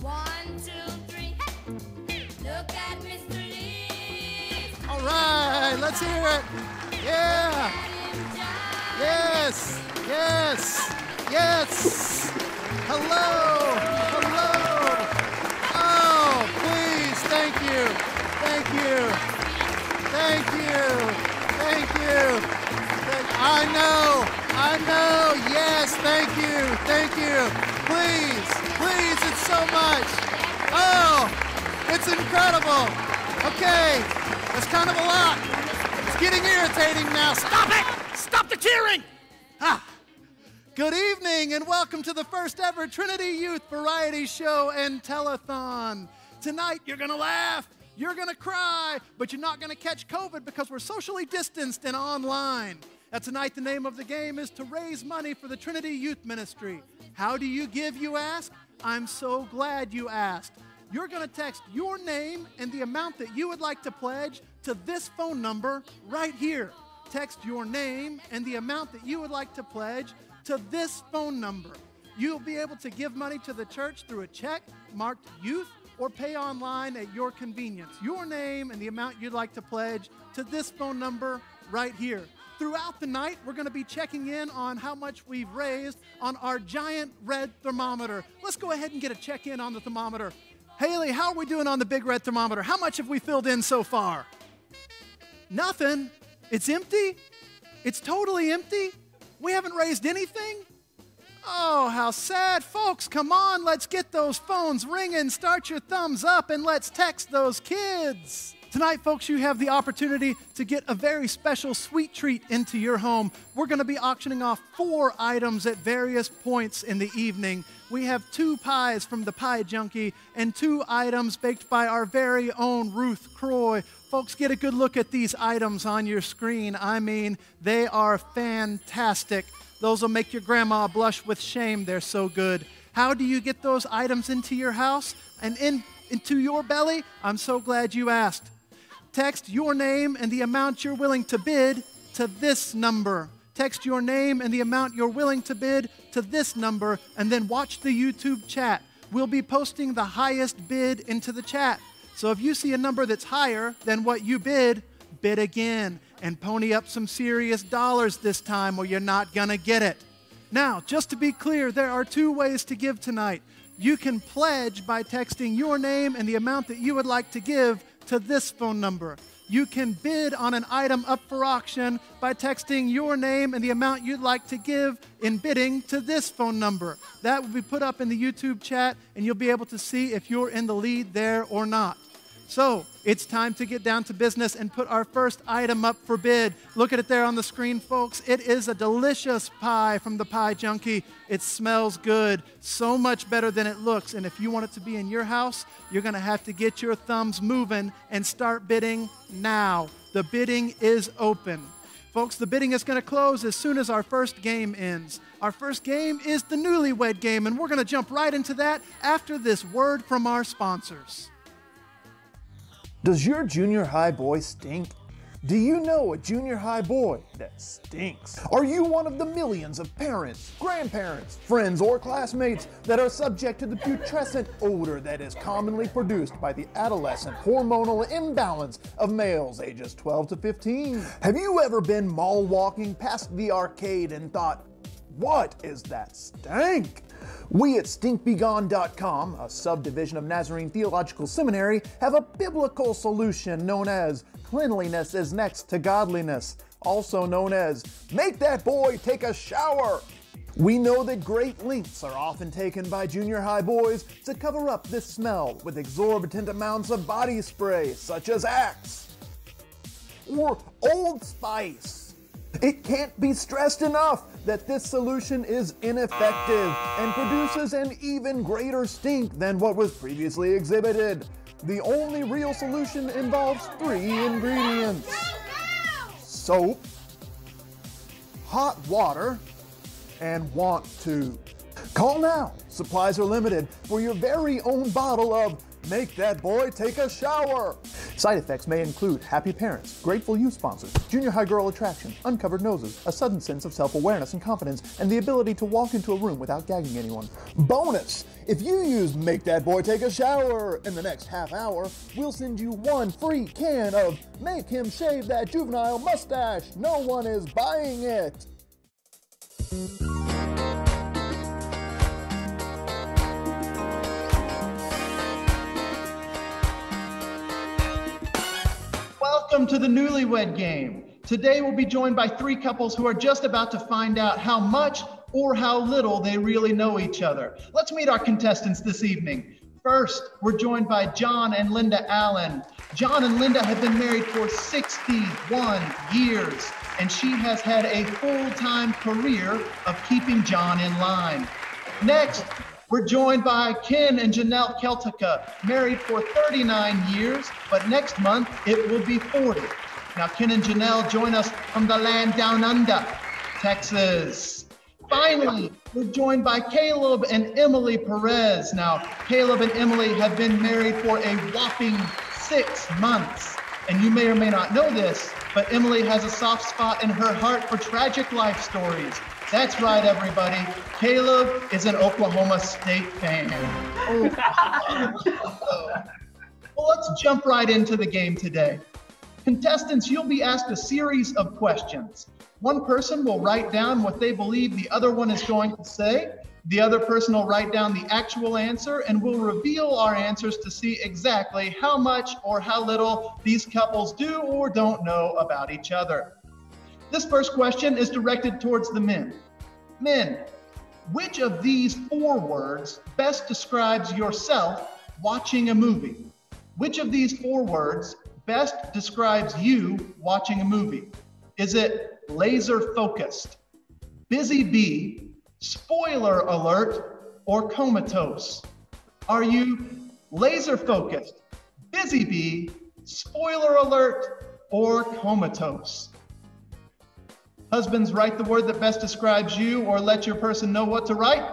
One, two, three, hey! Look at Mr. Lee. All right, let's hear it. Yeah. Yes. Yes. Yes. Hello. Hello. Oh, please. Thank you. Thank you. Thank you. Thank you. I know. I know. Yes. Thank you. Thank you. Please. Please. It's so much. Oh, it's incredible. Okay. That's kind of a lot. It's getting irritating now. Stop it! Stop the cheering! Ah. Good evening and welcome to the first ever Trinity Youth Variety Show and Telethon. Tonight you're gonna laugh, you're gonna cry, but you're not gonna catch COVID because we're socially distanced and online. Now tonight the name of the game is to raise money for the Trinity Youth Ministry. How do you give, you ask? I'm so glad you asked. You're going to text your name and the amount that you would like to pledge to this phone number right here. Text your name and the amount that you would like to pledge to this phone number. You'll be able to give money to the church through a check marked youth or pay online at your convenience. Your name and the amount you'd like to pledge to this phone number right here. Throughout the night, we're going to be checking in on how much we've raised on our giant red thermometer. Let's go ahead and get a check-in on the thermometer. Haley, how are we doing on the big red thermometer? How much have we filled in so far? Nothing. It's empty? It's totally empty? We haven't raised anything? Oh, how sad. Folks, come on, let's get those phones ringing. Start your thumbs up and let's text those kids. Tonight, folks, you have the opportunity to get a very special sweet treat into your home. We're going to be auctioning off 4 items at various points in the evening. We have 2 pies from the Pie Junkie and 2 items baked by our very own Ruth Croy. Folks, get a good look at these items on your screen. I mean, they are fantastic. Those will make your grandma blush with shame. They're so good. How do you get those items into your house and into your belly? I'm so glad you asked. Text your name and the amount you're willing to bid to this number. Text your name and the amount you're willing to bid to this number, and then watch the YouTube chat. We'll be posting the highest bid into the chat. So if you see a number that's higher than what you bid again and pony up some serious dollars this time or you're not gonna get it. Now, just to be clear, there are 2 ways to give tonight. You can pledge by texting your name and the amount that you would like to give to this phone number. You can bid on an item up for auction by texting your name and the amount you'd like to give in bidding to this phone number. That will be put up in the YouTube chat and you'll be able to see if you're in the lead there or not. So, it's time to get down to business and put our first item up for bid. Look at it there on the screen, folks. It is a delicious pie from the Pie Junkie. It smells good, so much better than it looks. And if you want it to be in your house, you're going to have to get your thumbs moving and start bidding now. The bidding is open. Folks, the bidding is going to close as soon as our first game ends. Our first game is the Newlywed Game, and we're going to jump right into that after this word from our sponsors. Does your junior high boy stink? Do you know a junior high boy that stinks? Are you one of the millions of parents, grandparents, friends, or classmates that are subject to the putrescent odor that is commonly produced by the adolescent hormonal imbalance of males ages 12 to 15? Have you ever been mall walking past the arcade and thought, what is that stank? We at stinkbegone.com, a subdivision of Nazarene Theological Seminary, have a biblical solution known as cleanliness is next to godliness, also known as make that boy take a shower. We know that great lengths are often taken by junior high boys to cover up this smell with exorbitant amounts of body spray such as Axe or Old Spice. It can't be stressed enough that this solution is ineffective and produces an even greater stink than what was previously exhibited. The only real solution involves 3 ingredients: soap, hot water, and want to. Call now. Supplies are limited for your very own bottle of Make That Boy Take a Shower. Side effects may include happy parents, grateful youth sponsors, junior high girl attraction, uncovered noses, a sudden sense of self-awareness and confidence, and the ability to walk into a room without gagging anyone. Bonus! If you use Make That Boy Take a Shower in the next half hour, we'll send you one free can of Make Him Shave That Juvenile Mustache. No one is buying it. Welcome to the Newlywed Game. Today we'll be joined by three couples who are just about to find out how much or how little they really know each other. Let's meet our contestants this evening. First, we're joined by John and Linda Allen. John and Linda have been married for 61 years, and she has had a full-time career of keeping John in line. Next, we're joined by Ken and Janelle Keltica, married for 39 years, but next month it will be 40. Now, Ken and Janelle join us from the land down under, Texas. Finally, we're joined by Caleb and Emily Perez. Now, Caleb and Emily have been married for a whopping 6 months. And you may or may not know this, but Emily has a soft spot in her heart for tragic life stories. That's right, everybody. Caleb is an Oklahoma State fan. Well, let's jump right into the game today. Contestants, you'll be asked a series of questions. One person will write down what they believe the other one is going to say. The other person will write down the actual answer, and we'll reveal our answers to see exactly how much or how little these couples do or don't know about each other. This first question is directed towards the men. Men, which of these 4 words best describes yourself watching a movie? Which of these 4 words best describes you watching a movie? Is it laser focused, busy bee, spoiler alert, or comatose? Are you laser focused, busy bee, spoiler alert, or comatose? Husbands, write the word that best describes you, or let your person know what to write.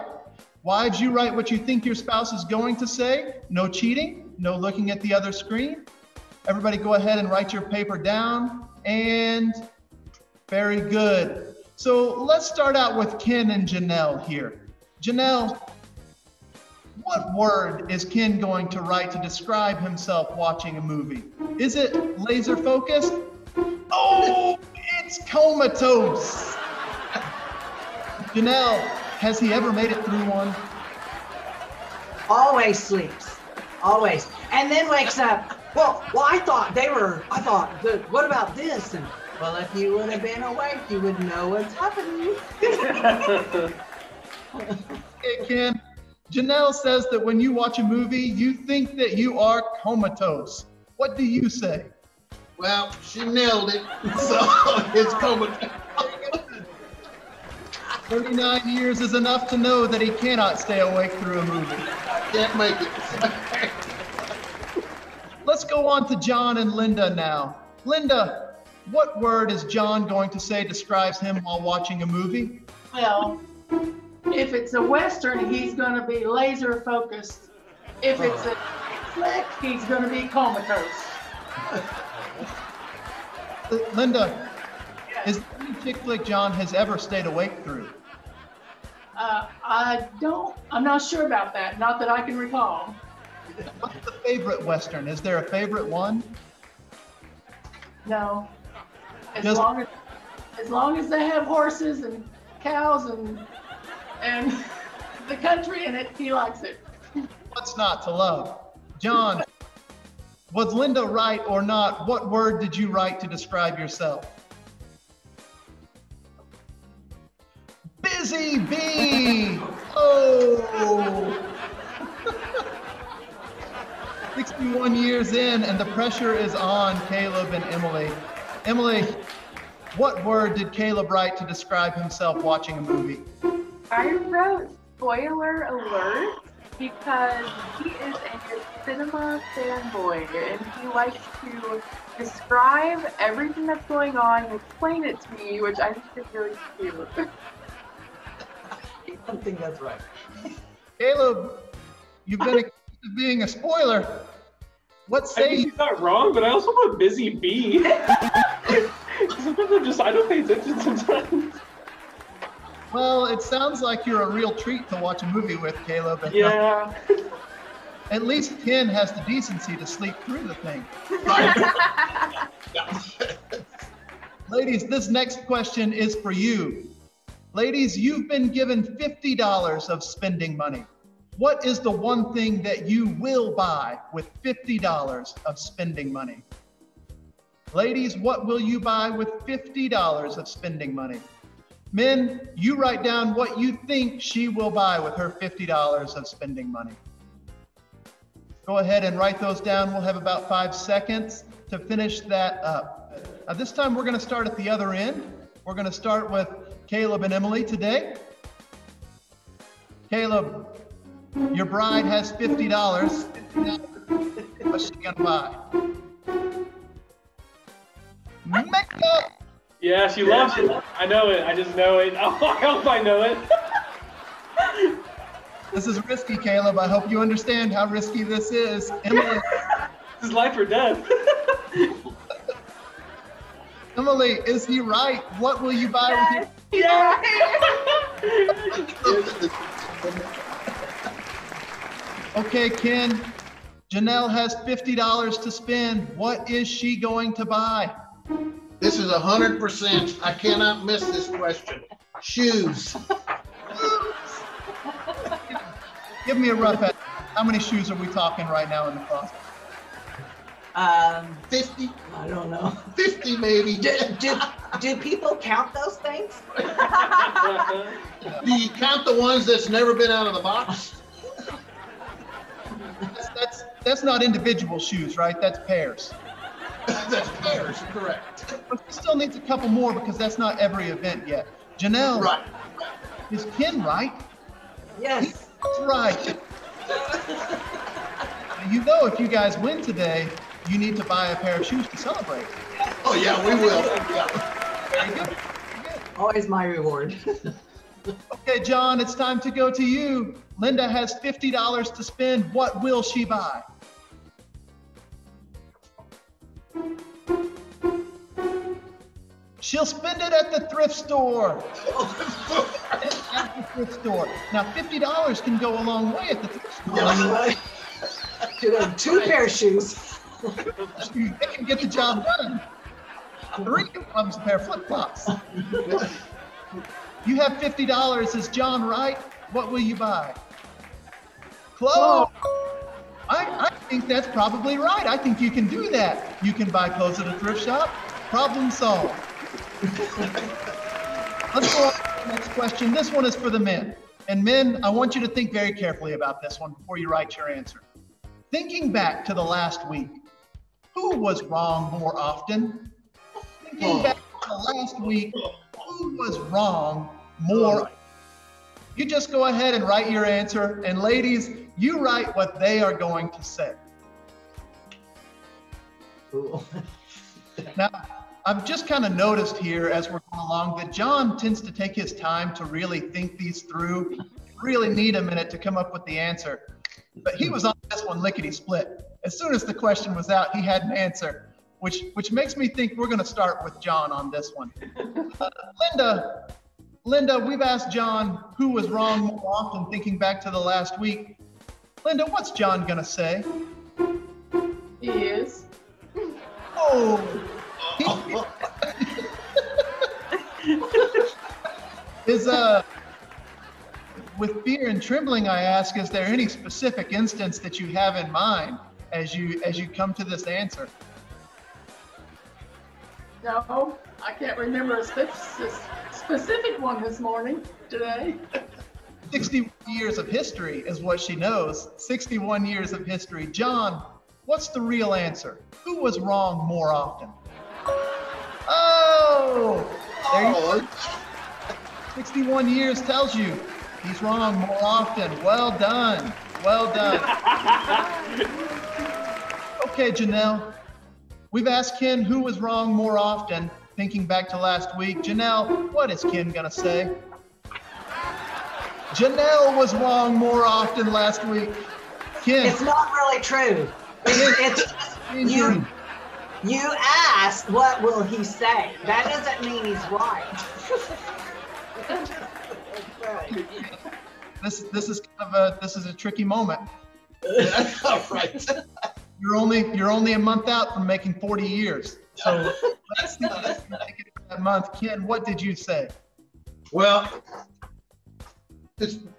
Wives, you write what you think your spouse is going to say. No cheating, no looking at the other screen. Everybody go ahead and write your paper down. And very good. So let's start out with Ken and Janelle here. Janelle, what word is Ken going to write to describe himself watching a movie? Is it laser focused? Oh, it's comatose. Janelle, has he ever made it through one? Always sleeps, always, and then wakes up. Well, I thought, what about this? And well, if you would have been awake, you would know what's happening. Hey, Ken, Janelle says that when you watch a movie, you think that you are comatose. What do you say? Well, she nailed it, so it's comatose. 39 years is enough to know that he cannot stay awake through a movie. Can't make it. Let's go on to John and Linda now. Linda, what word is John going to say describes him while watching a movie? Well, if it's a Western, he's going to be laser focused. If it's a flick, he's going to be comatose. Linda, is there any chick flick John has ever stayed awake through? I'm not sure about that. Not that I can recall. What's the favorite Western? Is there a favorite one? No. As Just- long as they have horses and cows and the country in it, he likes it. What's not to love? John, was Linda right or not? What word did you write to describe yourself? Busy bee! Oh! 61 years in, and the pressure is on Caleb and Emily. Emily, what word did Caleb write to describe himself watching a movie? I wrote spoiler alert because he is a cinema fanboy and he likes to describe everything that's going on and explain it to me, which I think is really cute. I think that's right. Caleb, you've been accused of being a spoiler. What I say mean, you? she's not wrong, but I also put busy bee. Sometimes I don't pay attention sometimes. Well, it sounds like you're a real treat to watch a movie with, Caleb. And, Yeah. at least Ken has the decency to sleep through the thing. Ladies, this next question is for you. Ladies, you've been given $50 of spending money. What is the one thing that you will buy with $50 of spending money? Ladies, what will you buy with $50 of spending money? Men, you write down what you think she will buy with her $50 of spending money. Go ahead and write those down. We'll have about 5 seconds to finish that up. Now, this time we're going to start at the other end. We're going to start with Caleb and Emily today. Caleb, your bride has $50. What's she going to buy? Makeup! Yeah, she loves it. I know it. I just know it. Oh, I hope I know it. This is risky, Caleb. I hope you understand how risky this is. Emily. This is life or death. Emily, is he right? What will you buy with your... Yeah. Okay, Ken. Janelle has $50 to spend. What is she going to buy? This is 100%. I cannot miss this question. Shoes. Give me a rough estimate. How many shoes are we talking right now in the closet? 50? I don't know. 50 maybe. Do people count those things? Do you count the ones that's never been out of the box? That's not individual shoes, right? That's pairs. That's pairs, correct. But she still needs a couple more because that's not every event yet. Janelle, Right. is Ken right? Yes. That's right. You know, if you guys win today, you need to buy a pair of shoes to celebrate. Oh, yeah, we will. Yeah. Very good. Always my reward. Okay, John, it's time to go to you. Linda has $50 to spend. What will she buy? She'll spend it at the thrift store. At the thrift store. Now, $50 can go a long way at the thrift store. Should have 2 pair of shoes. They can get the job done. 3 comes a pair of flip-flops. You have $50. Is John right? What will you buy? Clothes. I think that's probably right. I think you can do that. You can buy clothes at a thrift shop. Problem solved. Let's go on to the next question. This one is for the men. And men, I want you to think very carefully about this one before you write your answer. Thinking back to the last week, who was wrong more often? Thinking back to the last week, who was wrong more? You just go ahead and write your answer. And ladies, you write what they are going to say. Cool. Now, I've just kind of noticed here as we're going along that John tends to take his time to really think these through. You really need a minute to come up with the answer. But he was on this one lickety-split. As soon as the question was out, he had an answer, which makes me think we're going to start with John on this one. Linda, we've asked John who was wrong more often thinking back to the last week. Linda, what's John going to say? He is. Oh. With fear and trembling, I ask, is there any specific instance that you have in mind as you come to this answer? No, I can't remember a specific one this morning, today. 61 years of history is what she knows. 61 years of history. John, what's the real answer? Who was wrong more often? Oh! There you go. 61 years tells you he's wrong more often. Well done. Well done. Okay, Janelle. We've asked Ken who was wrong more often, thinking back to last week. Janelle, what is Ken going to say? Janelle was wrong more often last week. Ken. It's not really true. It's you. You asked, what will he say? That doesn't mean he's right. This is kind of a tricky moment. Right. You're only a month out from making 40 years. So let's see if you make it for that month. Ken, what did you say? Well,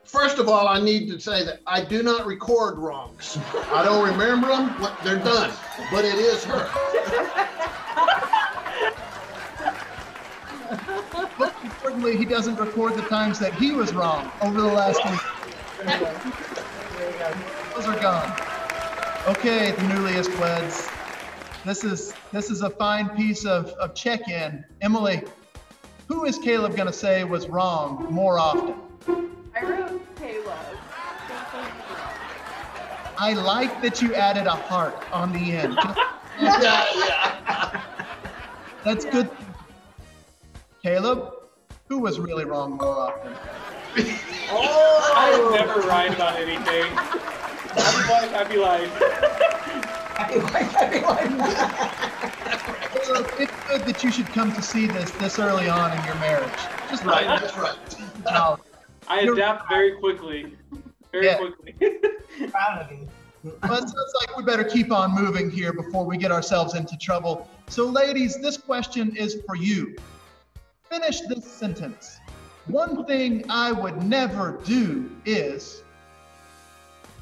first of all, I need to say that I do not record wrongs. I don't remember them. They're done. But it is her. Most importantly, he doesn't record the times that he was wrong over the last week. Those are gone. Okay, the newliest weds. This is a fine piece of check-in. Emily, who is Caleb gonna say was wrong more often? I wrote Caleb. I like that you added a heart on the end. Yeah. That's good. Caleb, who was really wrong more often? I never write about anything. Happy wife, happy life. Happy wife, happy life. Caleb, it's good that you should come to see this early on in your marriage. Just Right, that's right. I adapt very quickly. Very quickly. Proud of you. But it sounds like we better keep on moving here before we get ourselves into trouble. So ladies, this question is for you. Finish this sentence. One thing I would never do is.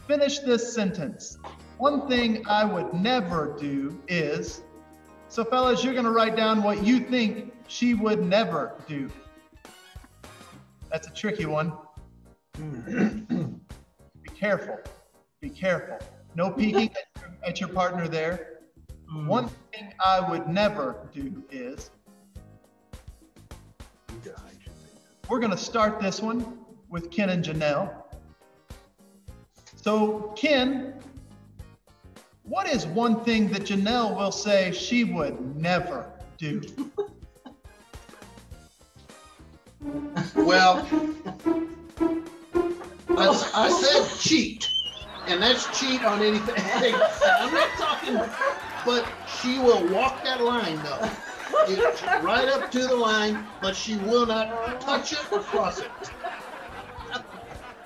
Finish this sentence. One thing I would never do is. So fellas, you're gonna write down what you think she would never do. That's a tricky one. Be careful. Be careful. No peeking at your partner there. One thing I would never do is. We're going to start this one with Ken and Janelle. So, Ken, what is one thing that Janelle will say she would never do? Well, I said cheat, and that's cheat on anything. I'm not talking, but she will walk that line though. Right up to the line, but she will not touch it or cross it.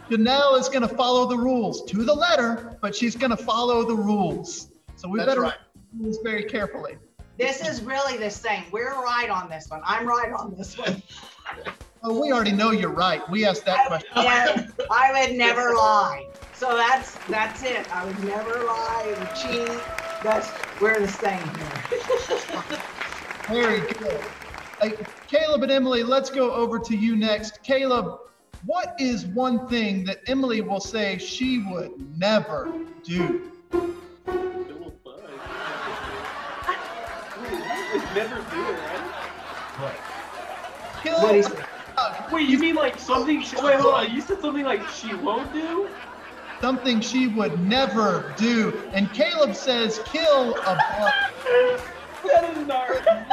Janelle is going to follow the rules to the letter, but she's going to follow the rules. So we better read the rules very carefully. This is really the same. We're right on this one. I'm right on this one. Oh, we already know you're right. We asked that question. Yeah, I would never lie. So that's it. I would never lie or cheat. We're the same here. Very good. Caleb and Emily, let's go over to you next. Caleb, what is one thing that Emily will say she would never do? Never do it, right? Caleb, What is it? Wait, you mean like something? Wait, hold on. You said something like she won't do? something she would never do. And Caleb says, kill a bug. That is not right.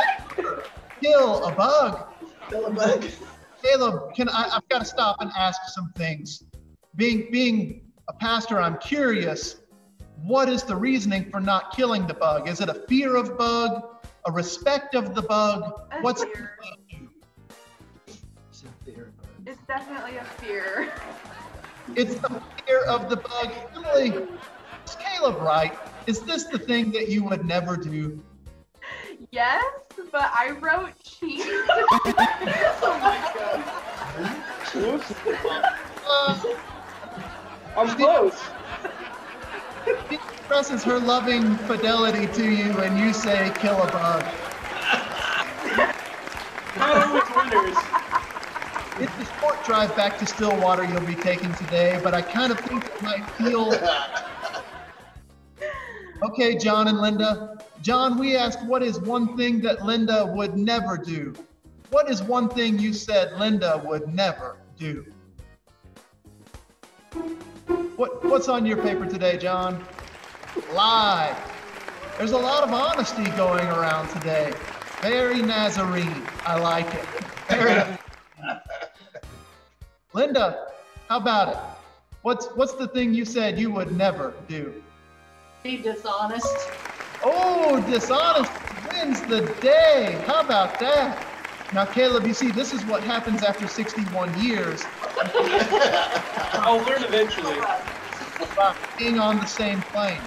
Kill a bug. Kill a bug. Caleb, I've got to stop and ask some things. Being a pastor, I'm curious, what is the reasoning for not killing the bug? Is it a fear of bug, a respect of the bug? What's fear. It's definitely a fear. It's the fear of the bug. Emily, is Caleb right? Is this the thing that you would never do? Yes, but I wrote cheese. Oh my god. I'm close. She expresses her loving fidelity to you and you say kill a bug. Which winners? It's a short drive back to Stillwater you'll be taking today, but I kind of think it might feel... Okay, John and Linda. John, we asked what is one thing that Linda would never do? What is one thing you said Linda would never do? What's on your paper today, John? Lie. There's a lot of honesty going around today. Very Nazarene. I like it. Very Linda, how about it? What's the thing you said you would never do? Be dishonest. Oh, dishonest wins the day. How about that? Now, Caleb, you see, this is what happens after 61 years. I'll learn eventually. About being on the same plane.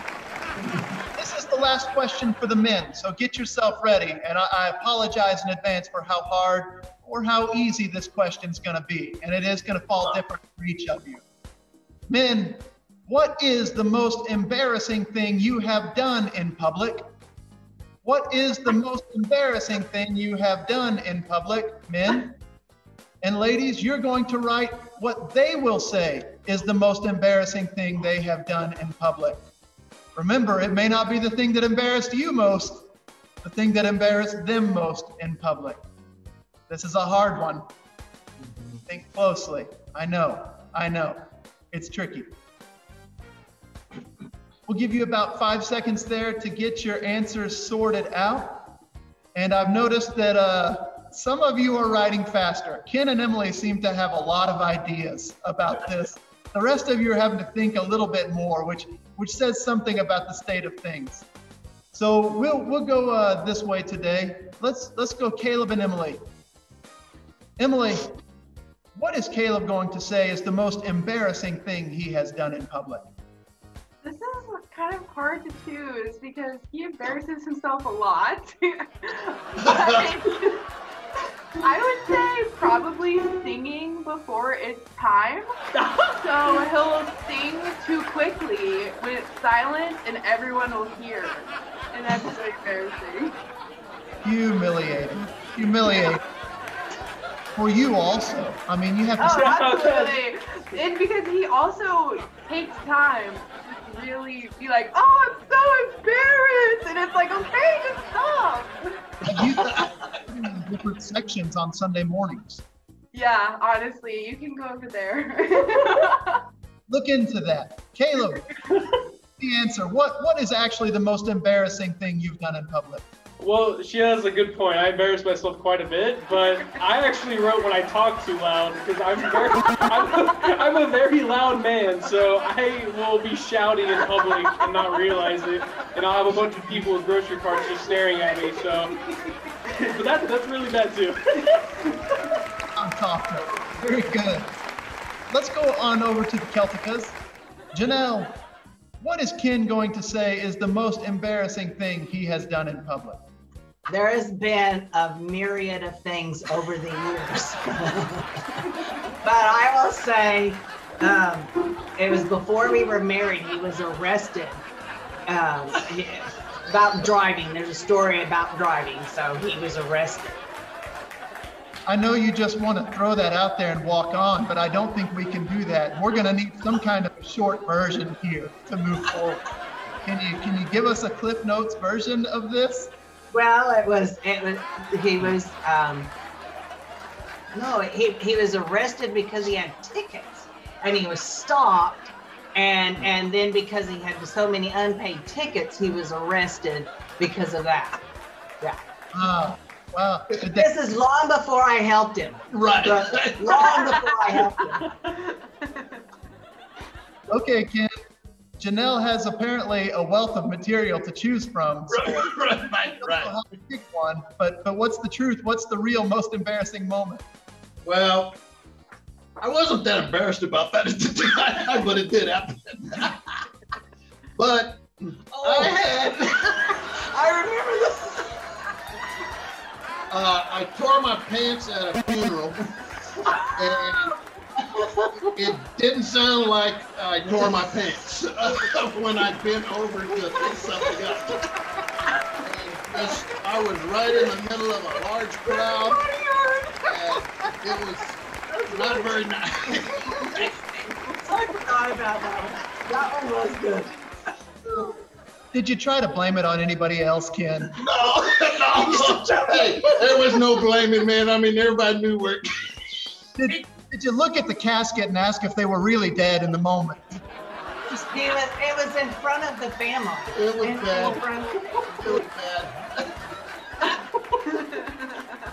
This is the last question for the men, so get yourself ready. And I apologize in advance for how hard or how easy this question's going to be. And it is going to fall different for each of you. Men, what is the most embarrassing thing you have done in public? What is the most embarrassing thing you have done in public, men? And ladies, you're going to write what they will say is the most embarrassing thing they have done in public. Remember, it may not be the thing that embarrassed you most, the thing that embarrassed them most in public. This is a hard one. Think closely. I know. It's tricky. We'll give you about 5 seconds there to get your answers sorted out. And I've noticed that some of you are writing faster. Ken and Emily seem to have a lot of ideas about this. The rest of you are having to think a little bit more, which says something about the state of things. So we'll go this way today. Let's go Caleb and Emily. Emily, what is Caleb going to say is the most embarrassing thing he has done in public? This is kind of hard to choose because he embarrasses himself a lot. But I would say probably singing before it's time. So he'll sing too quickly when it's silent and everyone will hear. And that's so embarrassing. Humiliating. For you also. I mean, you have to. Oh, absolutely. And because he also takes time to really be like, oh, I'm so embarrassed. And it's like, okay, just stop. You different sections on Sunday mornings. Yeah, honestly, you can go over there. Look into that. Caleb, the answer. What is actually the most embarrassing thing you've done in public? Well, she has a good point. I embarrass myself quite a bit, but I actually wrote when I talk too loud because I'm a very loud man, so I will be shouting in public and not realize it, and I'll have a bunch of people with grocery carts just staring at me. So, but that's really bad too. On top of it. Very good. Let's go on over to the Celticas. Janelle, what is Ken going to say is the most embarrassing thing he has done in public? There has been a myriad of things over the years. But I will say, it was before we were married, he was arrested about driving. There's a story about driving, so he was arrested. I know you just want to throw that out there and walk on, but I don't think we can do that. We're going to need some kind of short version here to move forward. Can you give us a Cliff Notes version of this? Well, he was arrested because he had tickets, and he was stopped, and then because he had so many unpaid tickets, he was arrested because of that. Yeah. Wow. This is long before I helped him. Right. Long before I helped him. Okay, Ken. Janelle has apparently a wealth of material to choose from. So Right. I'll have to pick one, but what's the truth? What's the real most embarrassing moment? Well, I wasn't that embarrassed about that at the time, but it did happen. But I remember this. I tore my pants at a funeral, and it didn't sound like I tore my pants when I bent over to pick something up. And I was right in the middle of a large crowd, and it was not very nice. I forgot about that one. That one was good. Did you try to blame it on anybody else, Ken? No. Hey, there was no blaming, man. I mean, everybody knew where. Did you look at the casket and ask if they were really dead in the moment? It was in front of the family. It was In bad. front- It was bad.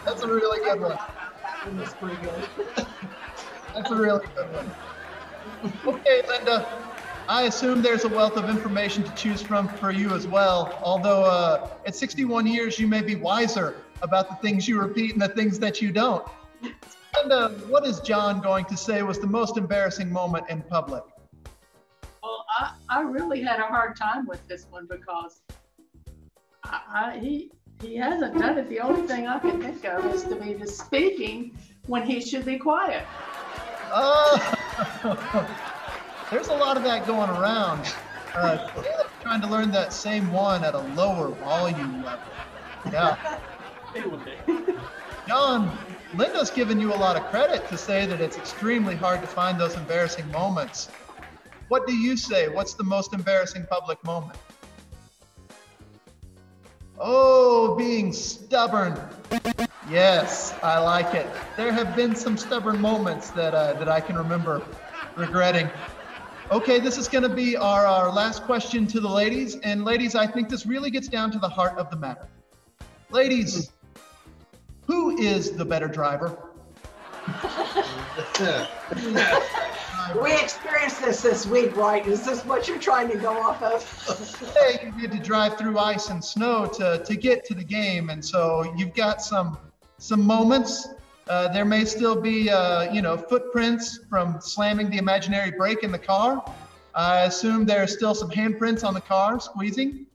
That's a really good one. That one was pretty good. That's a really good one. Okay, Linda. I assume there's a wealth of information to choose from for you as well. Although at 61 years, you may be wiser about the things you repeat and the things that you don't. And what is John going to say was the most embarrassing moment in public? Well, I really had a hard time with this one because he hasn't done it. The only thing I can think of is to be just speaking when he should be quiet. Oh, there's a lot of that going around. Caleb's trying to learn that same one at a lower volume level. Yeah. John, Linda's given you a lot of credit to say that it's extremely hard to find those embarrassing moments. What do you say? What's the most embarrassing public moment? Oh, being stubborn. Yes, I like it. There have been some stubborn moments that I can remember regretting. Okay, this is going to be our last question to the ladies. And ladies, I think this really gets down to the heart of the matter. Ladies, who is the better driver? We experienced this week, right? Is this what you're trying to go off of? Hey, you had to drive through ice and snow to get to the game, and so you've got some moments. There may still be footprints from slamming the imaginary brake in the car. I assume there's still some handprints on the car squeezing.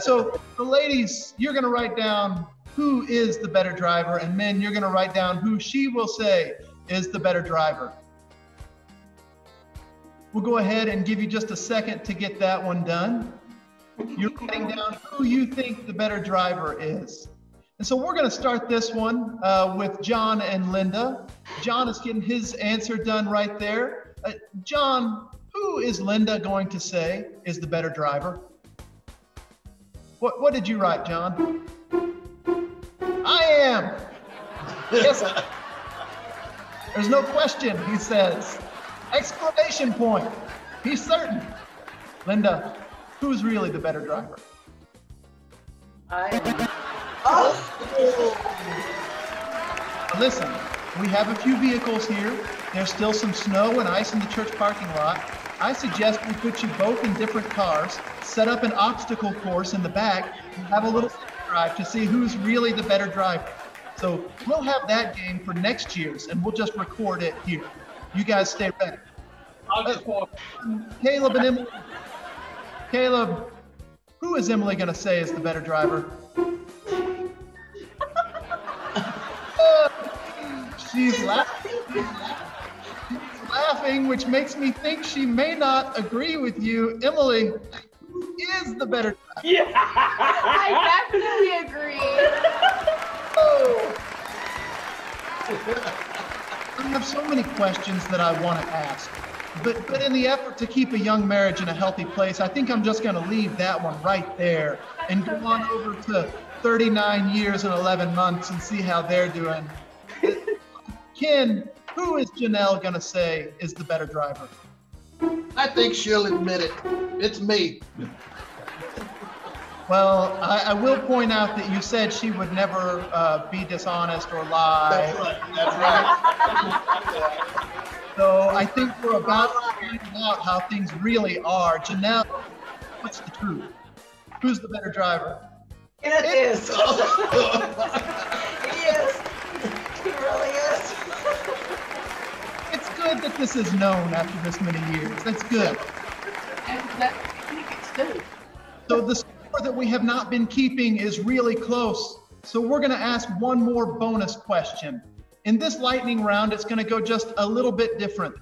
So the ladies, you're going to write down who is the better driver, and men, you're going to write down who she will say is the better driver. We'll go ahead and give you just a second to get that one done. You're writing down who you think the better driver is. And so we're going to start this one with John and Linda. John is getting his answer done right there. John, who is Linda going to say is the better driver? What did you write, John? I am. Yes. There's no question, he says. Exclamation point. He's certain. Linda, who's really the better driver? I am. Listen, we have a few vehicles here. There's still some snow and ice in the church parking lot. I suggest we put you both in different cars, set up an obstacle course in the back, and have a little drive to see who's really the better driver. So we'll have that game for next year's, and we'll just record it here. You guys stay ready. I'll just walk. Caleb and Emily. Caleb, who is Emily going to say is the better driver? She's laughing. She's laughing, which makes me think she may not agree with you. Emily, who is the better driver? Yeah. I definitely agree. Oh. I have so many questions that I want to ask, but in the effort to keep a young marriage in a healthy place, I think I'm just going to leave that one right there and go on over to 39 years and 11 months and see how they're doing. Ken, who is Janelle going to say is the better driver? I think she'll admit it. It's me. Well, I will point out that you said she would never be dishonest or lie. That's right. So I think we're about to find out how things really are. Janelle, what's the truth? Who's the better driver? It is. He is. He really is. It's good that this is known after this many years. That's good. And that's too. So the score that we have not been keeping is really close. So we're going to ask one more bonus question. In this lightning round, it's going to go just a little bit different.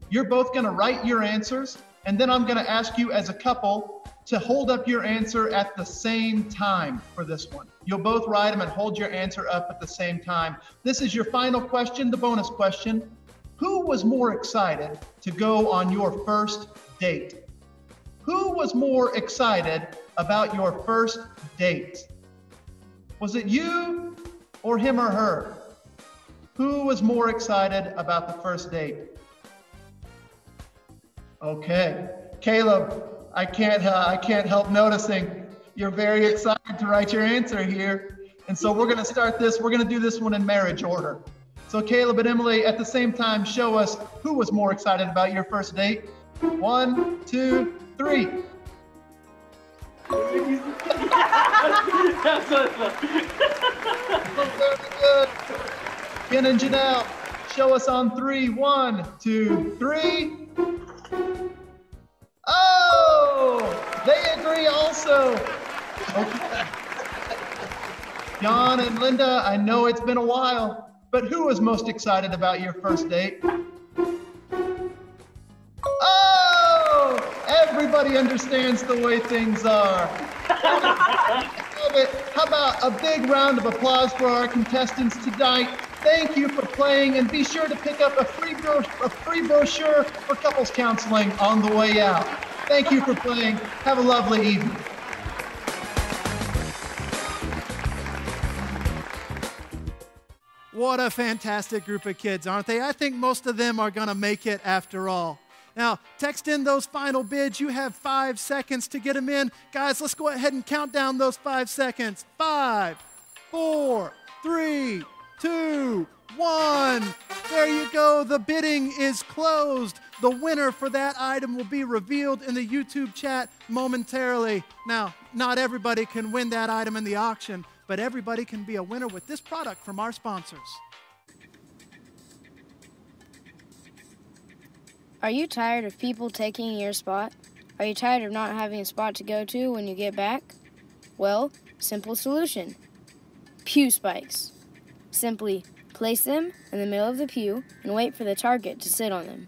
You're both going to write your answers, and then I'm going to ask you as a couple to hold up your answer at the same time for this one. You'll both write them and hold your answer up at the same time. This is your final question, the bonus question. Who was more excited to go on your first date? Who was more excited about your first date? Was it you or him or her? Who was more excited about the first date? Okay, Caleb, I can't help noticing you're very excited to write your answer here. And so we're gonna start this, we're gonna do this one in marriage order. So Caleb and Emily, at the same time, show us who was more excited about your first date. 1, 2, 3. That's Very good. Ken and Janelle, show us on 3. 1, 2, 3. Oh, they agree also. Okay. John and Linda, I know it's been a while, but who was most excited about your first date? Oh, everybody understands the way things are. How about a big round of applause for our contestants tonight? Thank you for playing, and be sure to pick up a free brochure for couples counseling on the way out. Thank you for playing. Have a lovely evening. What a fantastic group of kids, aren't they? I think most of them are going to make it after all. Now, text in those final bids. You have 5 seconds to get them in. Guys, let's go ahead and count down those 5 seconds. 5, 4, 3, 2, 1. There you go. The bidding is closed. The winner for that item will be revealed in the YouTube chat momentarily. Now, not everybody can win that item in the auction, but everybody can be a winner with this product from our sponsors. Are you tired of people taking your spot? Are you tired of not having a spot to go to when you get back? Well, simple solution. Pew spikes. Simply place them in the middle of the pew and wait for the target to sit on them.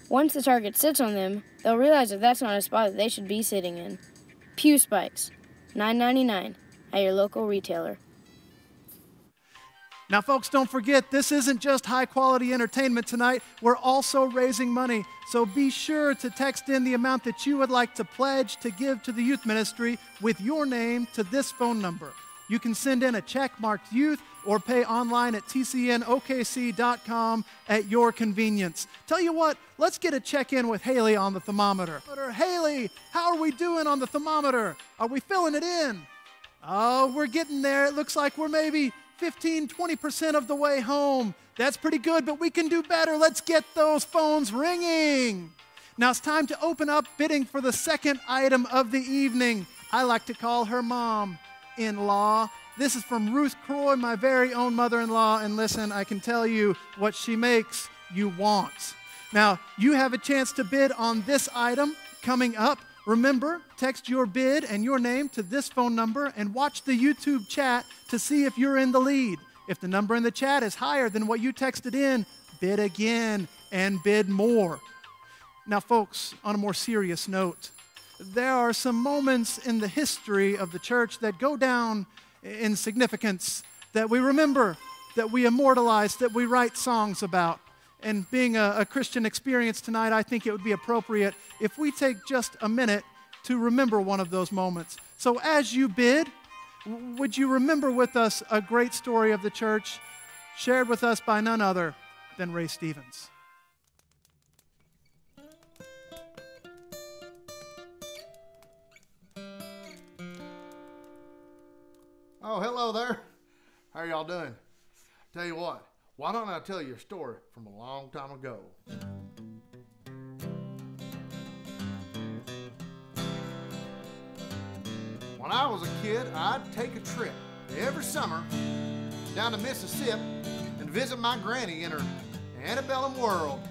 Once the target sits on them, they'll realize that that's not a spot that they should be sitting in. Pew spikes, $9.99 at your local retailer. Now, folks, don't forget, this isn't just high-quality entertainment tonight. We're also raising money. So be sure to text in the amount that you would like to pledge to give to the youth ministry with your name to this phone number. You can send in a check marked youth or pay online at tcnokc.com at your convenience. Tell you what, let's get a check-in with Haley on the thermometer. Haley, how are we doing on the thermometer? Are we filling it in? Oh, we're getting there. It looks like we're maybe 15-20% of the way home. That's pretty good, but we can do better. Let's get those phones ringing. Now it's time to open up bidding for the second item of the evening. I like to call her mom-in-law. This is from Ruth Croy, my very own mother-in-law, and listen, I can tell you what she makes, you want. Now, you have a chance to bid on this item coming up. Remember, text your bid and your name to this phone number and watch the YouTube chat to see if you're in the lead. If the number in the chat is higher than what you texted in, bid again and bid more. Now, folks, on a more serious note, there are some moments in the history of the church that go down in significance, that we remember, that we immortalize, that we write songs about. And being a Christian experience tonight, I think it would be appropriate if we take just a minute to remember one of those moments. So as you bid, would you remember with us a great story of the church shared with us by none other than Ray Stevens? Oh, hello there. How are y'all doing? Tell you what, why don't I tell you a story from a long time ago? When I was a kid, I'd take a trip every summer down to Mississippi and visit my granny in her antebellum world.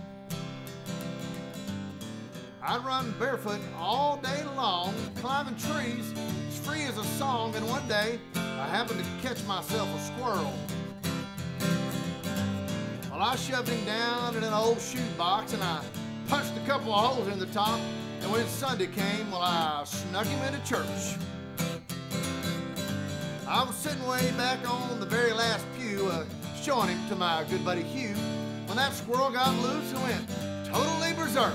I'd run barefoot all day long, climbing trees as free as a song, and one day I happened to catch myself a squirrel. Well, I shoved him down in an old shoebox and I punched a couple of holes in the top, and when Sunday came, well, I snuck him into church. I was sitting way back on the very last pew, showing him to my good buddy Hugh, when that squirrel got loose and went totally berserk.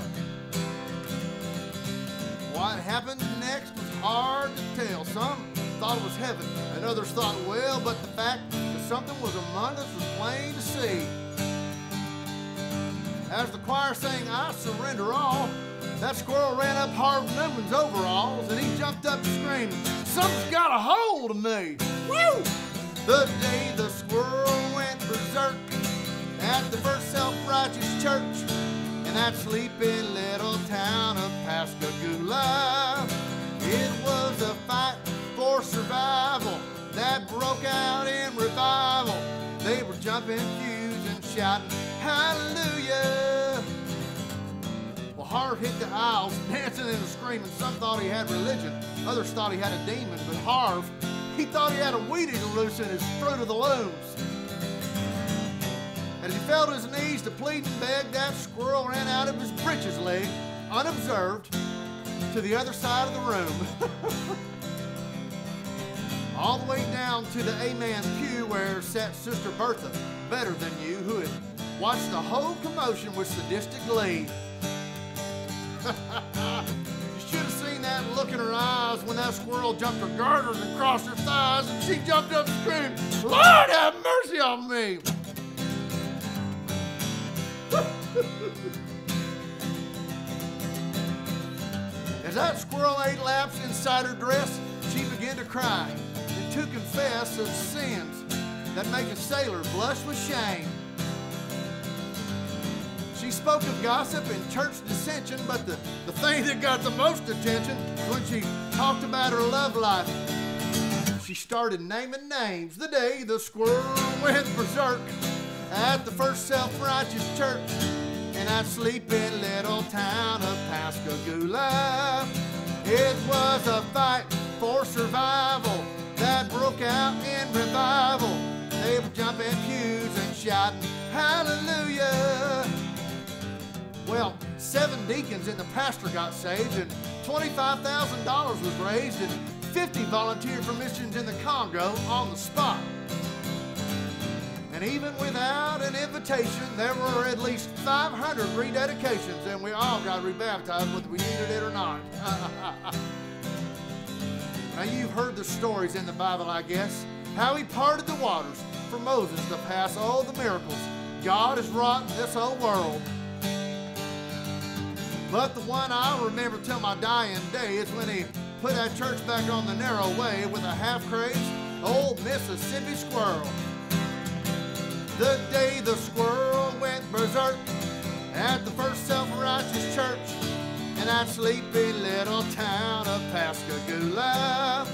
What happened next was hard to tell. Some thought it was heaven, and others thought, well, but the fact that something was among us was plain to see. As the choir sang, I surrender all, that squirrel ran up Harv Newman's overalls, and he jumped up screaming, something's got a hold of me. Woo! The day the squirrel went berserk, at the first self-righteous church in that sleepy little town of Pascagoula. It was a fight for survival that broke out in revival. They were jumping pews and shouting, hallelujah. Well, Harv hit the aisles, dancing and screaming. Some thought he had religion, others thought he had a demon, but Harv, he thought he had a weed eater loose in his Fruit of the Looms. As he fell to his knees to plead and beg, that squirrel ran out of his breeches leg, unobserved, to the other side of the room. All the way down to the Amen pew where sat Sister Bertha, better than you, who had watched the whole commotion with sadistic glee. You should have seen that look in her eyes when that squirrel jumped her garters and crossed her thighs, and she jumped up and screamed, Lord have mercy on me! As that squirrel ate laps inside her dress, she began to cry and to confess of sins that make a sailor blush with shame. She spoke of gossip and church dissension, but the thing that got the most attention was when she talked about her love life. She started naming names the day the squirrel went berserk at the first self-righteous church in that sleepy little town of Pascagoula. It was a fight for survival that broke out in revival. They were jumping pews and shouting, hallelujah. Well, 7 deacons and the pastor got saved, and $25,000 was raised, and 50 volunteered for missions in the Congo on the spot. And even without an invitation, there were at least 500 rededications, and we all got rebaptized whether we needed it or not. Now, you've heard the stories in the Bible, I guess, how he parted the waters for Moses to pass all the miracles God has wrought in this whole world. But the one I'll remember till my dying day is when he put that church back on the narrow way with a half-crazed old Mississippi squirrel. The day the squirrel went berserk at the first self-righteous church in that sleepy little town of Pascagoula.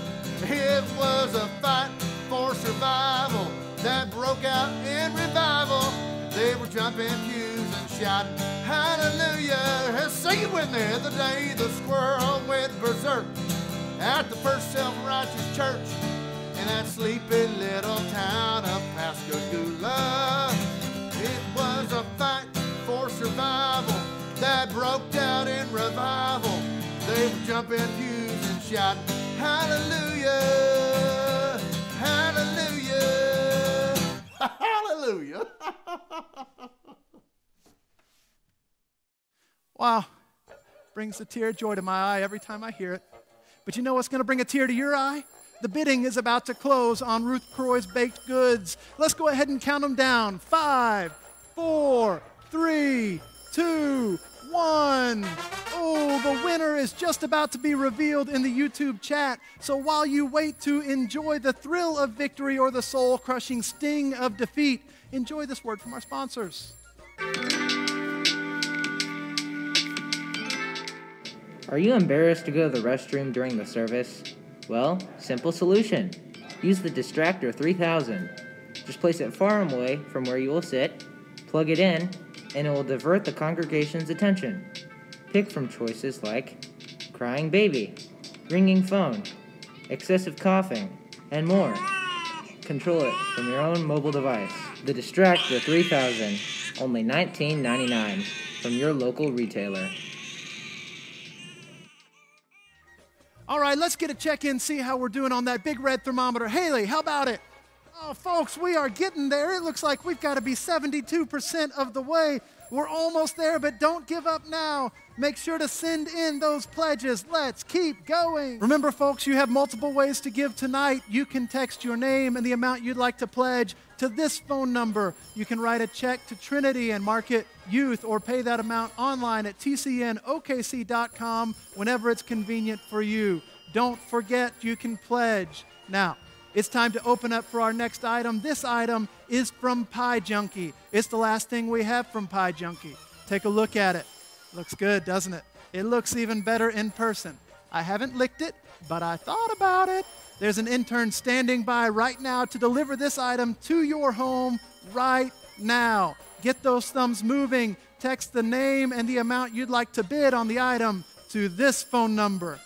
It was a fight for survival that broke out in revival. They were jumping pews and shouting, hallelujah. Sing it with me. The day the squirrel went berserk at the first self-righteous church in that sleepy little town of Pascagoula. It was a fight for survival that broke out in revival. They were jumping pews and shouting, hallelujah, hallelujah, hallelujah. Wow, brings a tear of joy to my eye every time I hear it. But you know what's going to bring a tear to your eye? The bidding is about to close on Ruth Croy's baked goods. Let's go ahead and count them down. 5, 4, 3, 2, 1. Oh, the winner is just about to be revealed in the YouTube chat. So while you wait to enjoy the thrill of victory or the soul-crushing sting of defeat, enjoy this word from our sponsors. Are you embarrassed to go to the restroom during the service? Well, simple solution. Use the Distractor 3000. Just place it far away from where you will sit, plug it in, and it will divert the congregation's attention. Pick from choices like crying baby, ringing phone, excessive coughing, and more. Control it from your own mobile device. The Distractor 3000, only $19.99 from your local retailer. All right, let's get a check-in, see how we're doing on that big red thermometer. Haley, how about it? Oh, folks, we are getting there. It looks like we've got to be 72% of the way. We're almost there, but don't give up now. Make sure to send in those pledges. Let's keep going. Remember, folks, you have multiple ways to give tonight. You can text your name and the amount you'd like to pledge to this phone number. You can write a check to Trinity and mark it Youth, or pay that amount online at tcnokc.com whenever it's convenient for you. Don't forget, you can pledge. Now, it's time to open up for our next item. This item is from Pie Junkie. It's the last thing we have from Pie Junkie. Take a look at it. Looks good, doesn't it? It looks even better in person. I haven't licked it, but I thought about it. There's an intern standing by right now to deliver this item to your home right now. Get those thumbs moving. Text the name and the amount you'd like to bid on the item to this phone number.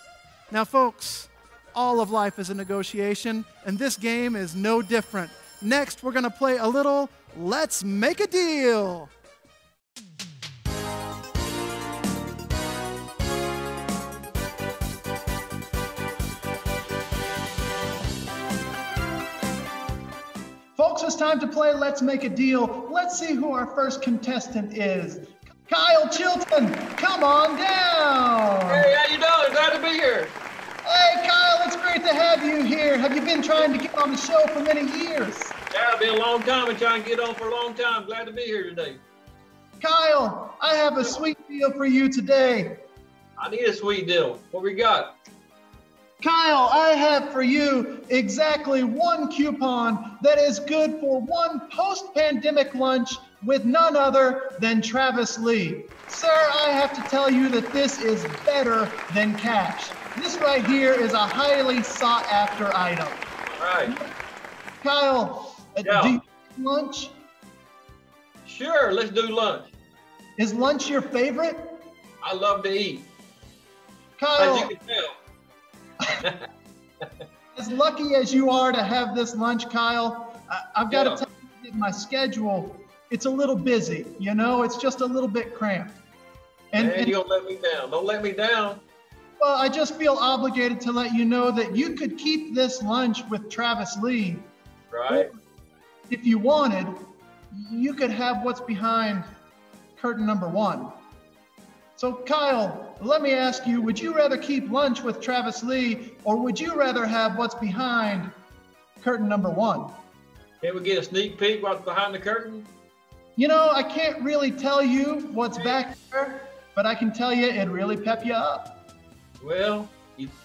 Now, folks, all of life is a negotiation, and this game is no different. Next, we're going to play a little Let's Make a Deal. Folks, it's time to play Let's Make a Deal. Let's see who our first contestant is. Kyle Chilton, come on down. Hey, how you doing? Glad to be here. Hey, Kyle, it's great to have you here. Have you been trying to get on the show for many years? Yeah, it's been a long time. Been trying to get on for a long time. Glad to be here today. Kyle, I have a sweet deal for you today. I need a sweet deal. What we got? Kyle, I have for you exactly one coupon that is good for one post-pandemic lunch with none other than Travis Lee. Sir, I have to tell you that this is better than cash. This right here is a highly sought-after item. All right. Kyle, Yeah. do you eat lunch? Sure, let's do lunch. Is lunch your favorite? I love to eat. Kyle, As you can tell. as lucky as you are to have this lunch, Kyle, I've got Yeah. to tell you that my schedule, it's a little busy. You know, it's just a little bit cramped. Man, you don't let me down. Don't let me down. Well, I just feel obligated to let you know that you could keep this lunch with Travis Lee. Right. If you wanted, you could have what's behind curtain number 1. So, Kyle, let me ask you, would you rather keep lunch with Travis Lee, or would you rather have what's behind curtain number 1? Can we get a sneak peek what's behind the curtain? You know, I can't really tell you what's back there, but I can tell you it'd really pep you up. Well,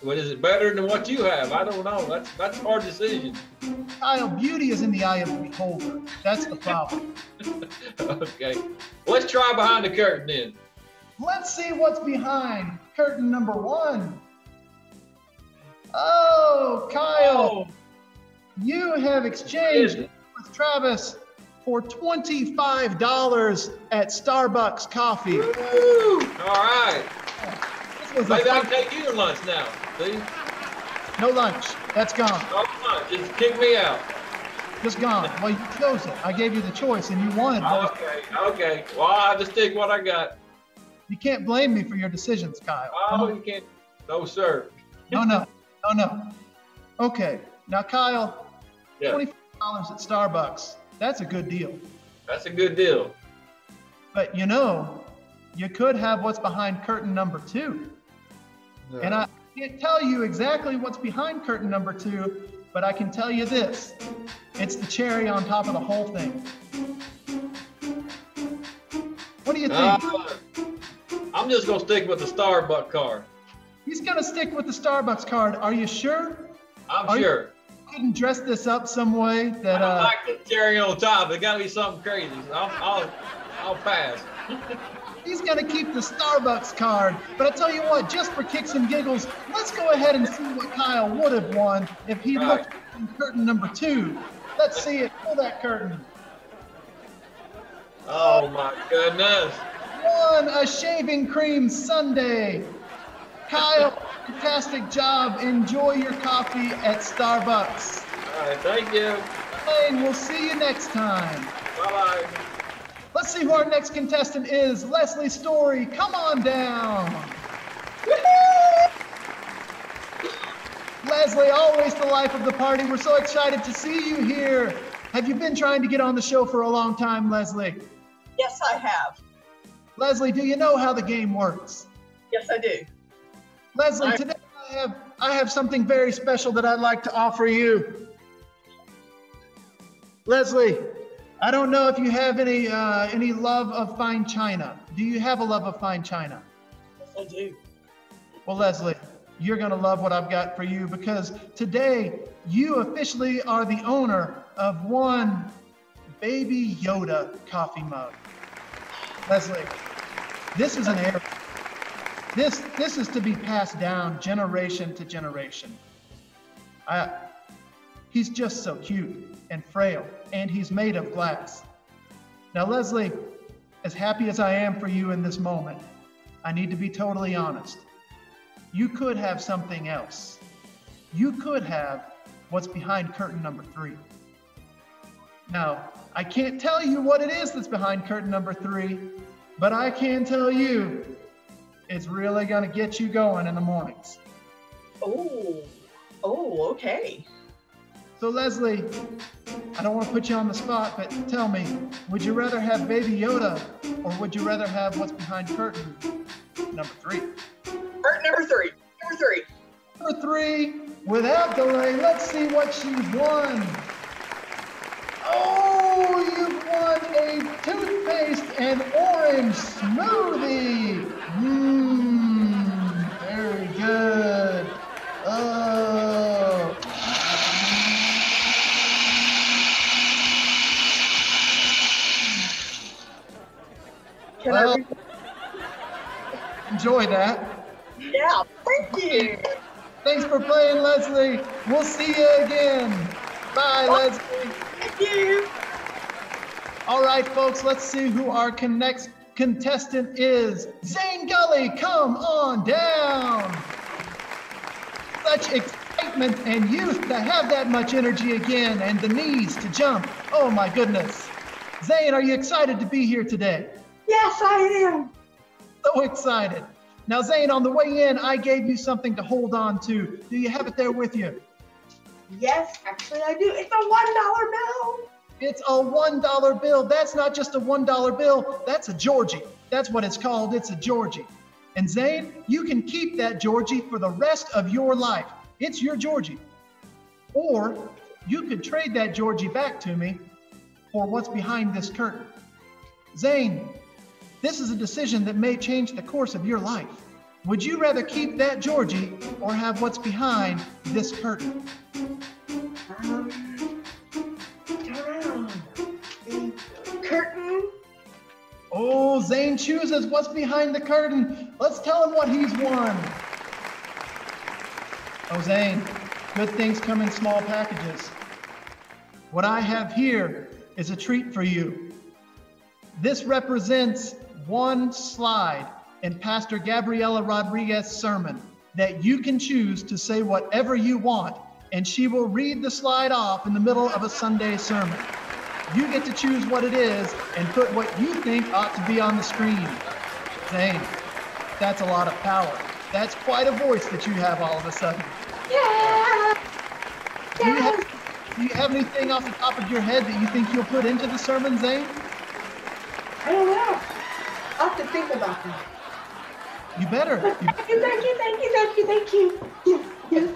what is it better than what you have? I don't know. That's a hard decision. Kyle, beauty is in the eye of the beholder. That's the problem. Okay. Let's try behind the curtain then. Let's see what's behind curtain number 1. Oh, Kyle, you have exchanged with Travis for $25 at Starbucks coffee. Woo! All right. This was Maybe I a can take you to lunch now. See? no lunch. That's gone. No lunch. Just kick me out. Just gone. Well, you chose it. I gave you the choice, and you wanted both. Okay. Well, I have to stick what I got. You can't blame me for your decisions, Kyle. Oh, you can't. No, sir. No. Okay. Now, Kyle, Yeah. $25 at Starbucks. That's a good deal. That's a good deal. But you know, you could have what's behind curtain number 2. And I can't tell you exactly what's behind curtain number 2, but I can tell you this. It's the cherry on top of the whole thing. What do you think? I'm just going to stick with the Starbucks card. He's going to stick with the Starbucks card. Are you sure? I'm sure. You couldn't dress this up some way that I like the cherry on top. There's got to be something crazy. So I'll pass. He's going to keep the Starbucks card. But I tell you what, just for kicks and giggles, let's go ahead and see what Kyle would have won if he looked in curtain number 2. Let's see it. Pull that curtain. Oh my goodness. Won a shaving cream sundae. Kyle, fantastic job. Enjoy your coffee at Starbucks. All right, thank you. And we'll see you next time. Bye-bye. Let's see who our next contestant is. Leslie Story, come on down. Leslie, always the life of the party. We're so excited to see you here. Have you been trying to get on the show for a long time, Leslie? Yes, I have. Leslie, do you know how the game works? Yes, I do. Leslie, today I have something very special that I'd like to offer you. Leslie, I don't know if you have any love of fine china. Do you have a love of fine china? Yes, I do. Well, Leslie, you're going to love what I've got for you, because today you officially are the owner of one Baby Yoda coffee mug. Leslie, this is an heir. This is to be passed down generation to generation. He's just so cute and frail, and he's made of glass. Now, Leslie, as happy as I am for you in this moment, I need to be totally honest. You could have something else. You could have what's behind curtain number 3. Now, I can't tell you what it is that's behind curtain number 3, but I can tell you it's really going to get you going in the mornings. Oh, okay. So Leslie, I don't want to put you on the spot, but tell me, would you rather have Baby Yoda, or would you rather have what's behind curtain number 3? Curtain number 3. Number 3. Number 3, without delay, let's see what she won. Oh, you've won a toothpaste and orange smoothie. Very good. Oh. Well, enjoy that. Yeah, thank you. Thanks for playing, Leslie. We'll see you again. Bye, Leslie. Thank you. All right, folks, let's see who our next contestant is. Zane Gully, come on down. Such excitement and youth to have that much energy again, and the knees to jump. Oh my goodness. Zane, are you excited to be here today? Yes, I am. So excited. Now, Zane, on the way in, I gave you something to hold on to. Do you have it there with you? Yes, actually I do. It's a $1 bill. It's a $1 bill. That's not just a $1 bill. That's a Georgie. That's what it's called. It's a Georgie. And Zane, you can keep that Georgie for the rest of your life. It's your Georgie. Or you could trade that Georgie back to me for what's behind this curtain. Zane, this is a decision that may change the course of your life. Would you rather keep that Georgie or have what's behind this curtain? Curtain. Oh, Zane chooses what's behind the curtain. Let's tell him what he's won. Oh, Zane, good things come in small packages. What I have here is a treat for you. This represents one slide in Pastor Gabriela Rodriguez's sermon that you can choose to say whatever you want, and she will read the slide off in the middle of a Sunday sermon. You get to choose what it is and put what you think ought to be on the screen. Zane, that's a lot of power. That's quite a voice that you have all of a sudden. Yeah. Do you have anything off the top of your head that you think you'll put into the sermon, Zane? I don't know. I'll have to think about that. You better. Thank you. Yes.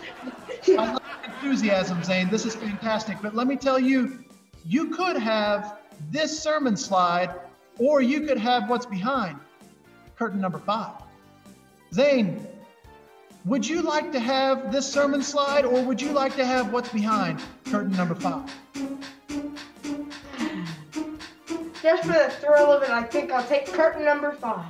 I love your enthusiasm, Zane. This is fantastic. But let me tell you, you could have this sermon slide, or you could have what's behind curtain number 5. Zane, would you like to have this sermon slide, or would you like to have what's behind curtain number 5? Just for the thrill of it, I think I'll take curtain number 5.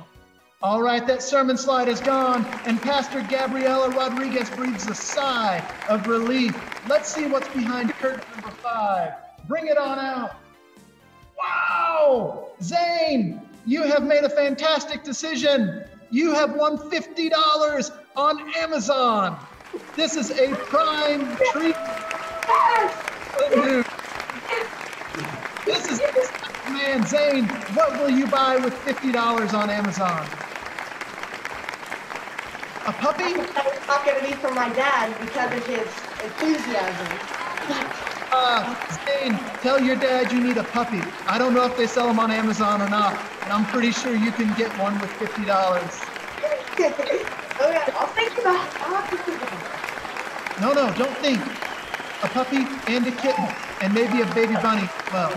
All right, that sermon slide is gone, and Pastor Gabriela Rodriguez breathes a sigh of relief. Let's see what's behind curtain number 5. Bring it on out. Wow! Zane, you have made a fantastic decision. You have won $50 on Amazon. This is a prime treat. This is man, Zane, what will you buy with $50 on Amazon? A puppy? It's not going to be for my dad because of his enthusiasm. Zane, tell your dad you need a puppy. I don't know if they sell them on Amazon or not, but I'm pretty sure you can get one with $50. Okay, I'll think about it. No, don't think. A puppy and a kitten, and maybe a baby bunny as well.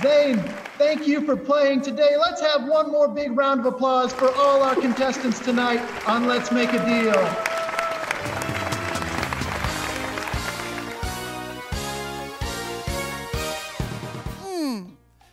Zane, Thank you for playing today. Let's have one more big round of applause for all our contestants tonight on Let's Make a Deal.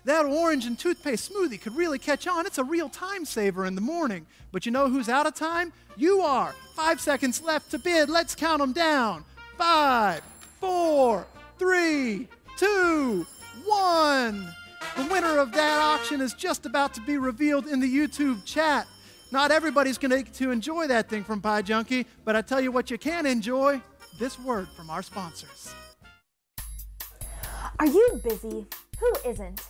That orange and toothpaste smoothie could really catch on. It's a real time saver in the morning. But you know who's out of time? You are. 5 seconds left to bid. Let's count them down. 5, 4, 3, 2, 1. The winner of that auction is just about to be revealed in the YouTube chat. Not everybody's going to enjoy that thing from Pie Junkie, but I tell you what you can enjoy, this word from our sponsors. Are you busy? Who isn't?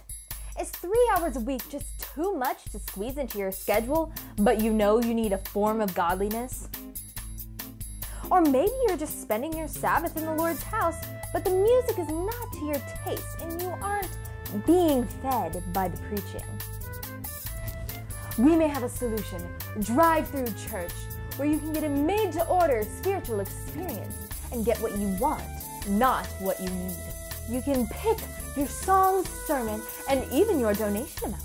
Is 3 hours a week just too much to squeeze into your schedule, but you know you need a form of godliness? Or maybe you're just spending your Sabbath in the Lord's house, but the music is not to your taste and you aren't being fed by the preaching. We may have a solution, drive-through church, where you can get a made-to-order spiritual experience and get what you want, not what you need. You can pick your song, sermon, and even your donation amount.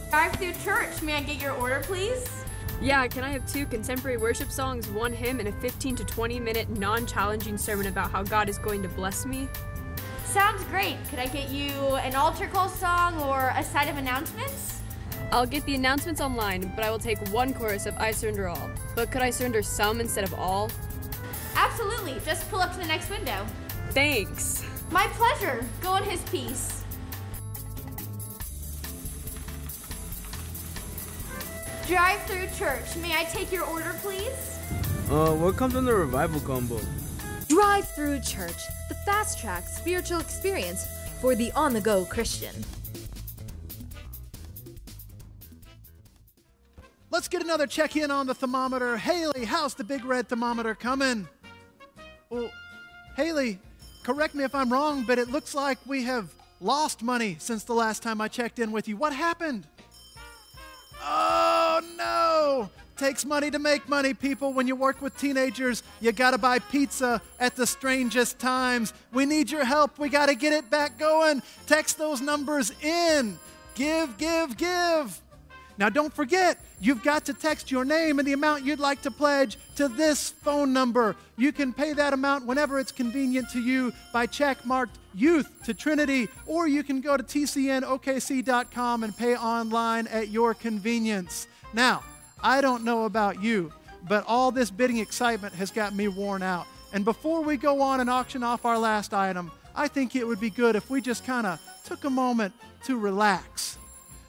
Drive-through church, may I get your order, please? Yeah, can I have 2 contemporary worship songs, 1 hymn, and a 15 to 20 minute non-challenging sermon about how God is going to bless me? Sounds great. Could I get you an altar call song or a side of announcements? I'll get the announcements online, but I will take 1 chorus of I Surrender All. But could I surrender some instead of all? Absolutely. Just pull up to the next window. Thanks. My pleasure. Go in his peace. Drive-through church. May I take your order, please? What comes in the revival combo? Drive-through church, the fast-track spiritual experience for the on-the-go Christian. Let's get another check-in on the thermometer. Haley, how's the big red thermometer coming? Well, Haley, correct me if I'm wrong, but it looks like we have lost money since the last time I checked in with you. What happened? Oh, no. Takes money to make money, people. When you work with teenagers, you got to buy pizza at the strangest times. We need your help. We got to get it back going. Text those numbers in. Give, give, give. Now, don't forget, you've got to text your name and the amount you'd like to pledge to this phone number. You can pay that amount whenever it's convenient to you by check marked Youth to Trinity, or you can go to tcnokc.com and pay online at your convenience. Now, I don't know about you, but all this bidding excitement has got me worn out. And before we go on and auction off our last item, I think it would be good if we just kind of took a moment to relax.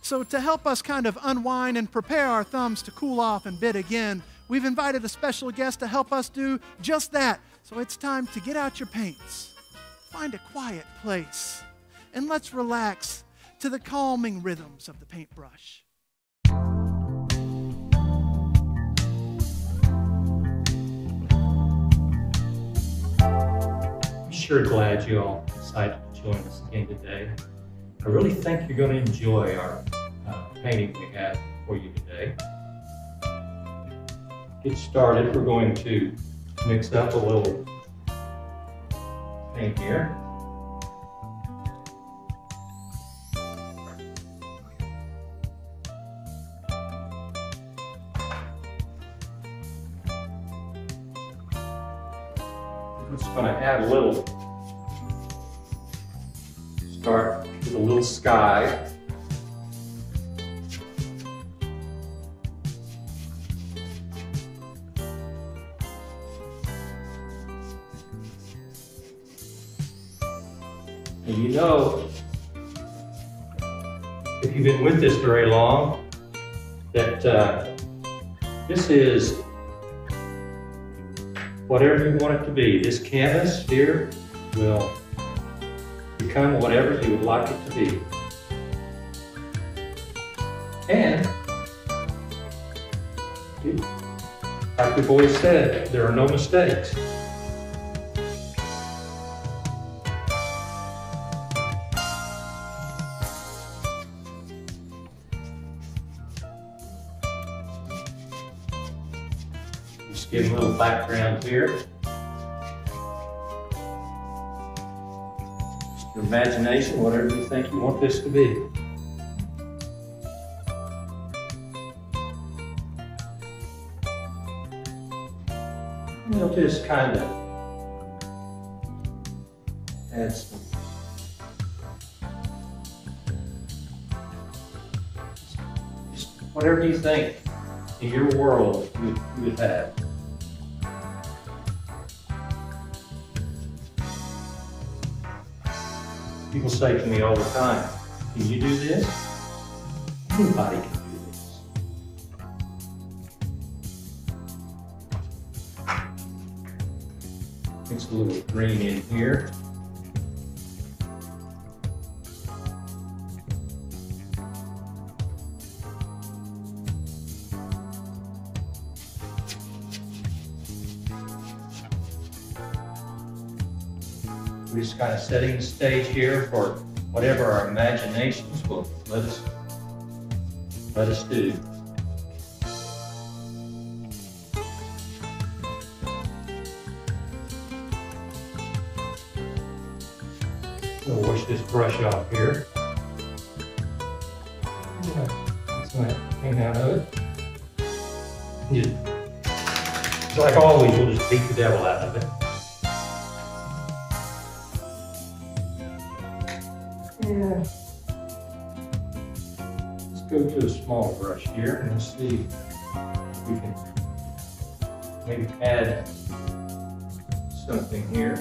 So to help us kind of unwind and prepare our thumbs to cool off and bid again, we've invited a special guest to help us do just that. So it's time to get out your paints, find a quiet place, and let's relax to the calming rhythms of the paintbrush. I'm sure glad you all decided to join us again today. I really think you're going to enjoy our painting we have for you today. Get started, we're going to mix up a little paint here. I'm just going to add a little, start with a little sky. And you know, if you've been with us very long, that this is whatever you want it to be. This canvas here will become whatever you would like it to be. And, like we've always said, there are no mistakes. Just give a little background here. your imagination, whatever you think you want this to be. You'll just kind of add some whatever you think in your world you would have. People say to me all the time, can you do this? Anybody can do this. Mix a little green in here. We're just kind of setting the stage here for whatever our imaginations will let us do. We'll wash this brush off here. It's going to hang out of it. Just like always, we'll just beat the devil out of it. Yeah. Let's go to a small brush here and let's see if we can maybe add something here.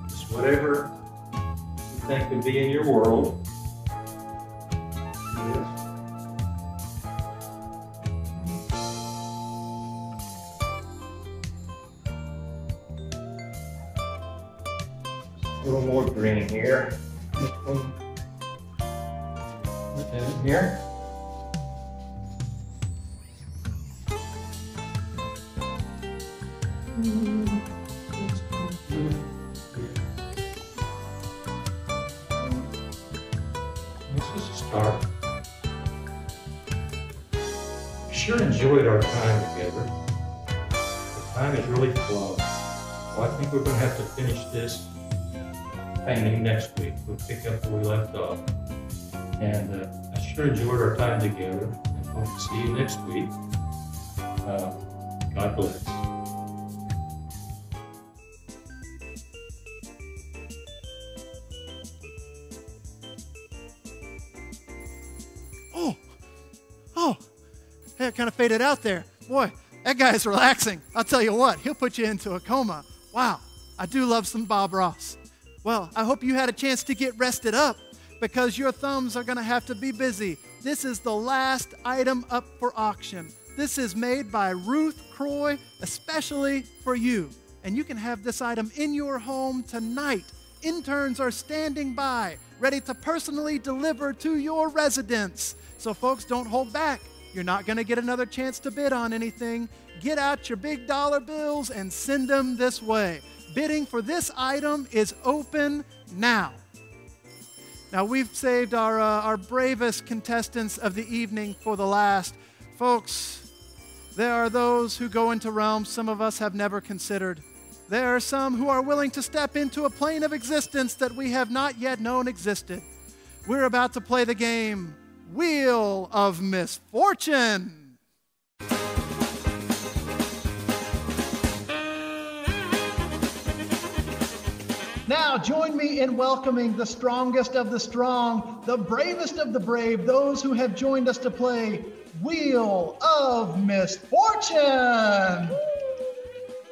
Just whatever you think could be in your world. A little more green here. This one. And here. This is a start. Sure enjoyed our time together. The time has really flown. Well, I think we're going to have to finish this painting next week. We'll pick up where we left off. And I sure enjoyed our time together. And hope to see you next week. God bless. Oh, hey, it kind of faded out there. Boy, that guy's relaxing. I'll tell you what, he'll put you into a coma. Wow, I do love some Bob Ross. Well, I hope you had a chance to get rested up because your thumbs are going to have to be busy. This is the last item up for auction. This is made by Ruth Croy, especially for you. And you can have this item in your home tonight. Interns are standing by, ready to personally deliver to your residence. So folks, don't hold back. You're not going to get another chance to bid on anything. Get out your big dollar bills and send them this way. Bidding for this item is open now. Now, we've saved our bravest contestants of the evening for the last. Folks, there are those who go into realms some of us have never considered. There are some who are willing to step into a plane of existence that we have not yet known existed. We're about to play the game, Wheel of Misfortune. Now join me in welcoming the strongest of the strong, the bravest of the brave, those who have joined us to play Wheel of Misfortune.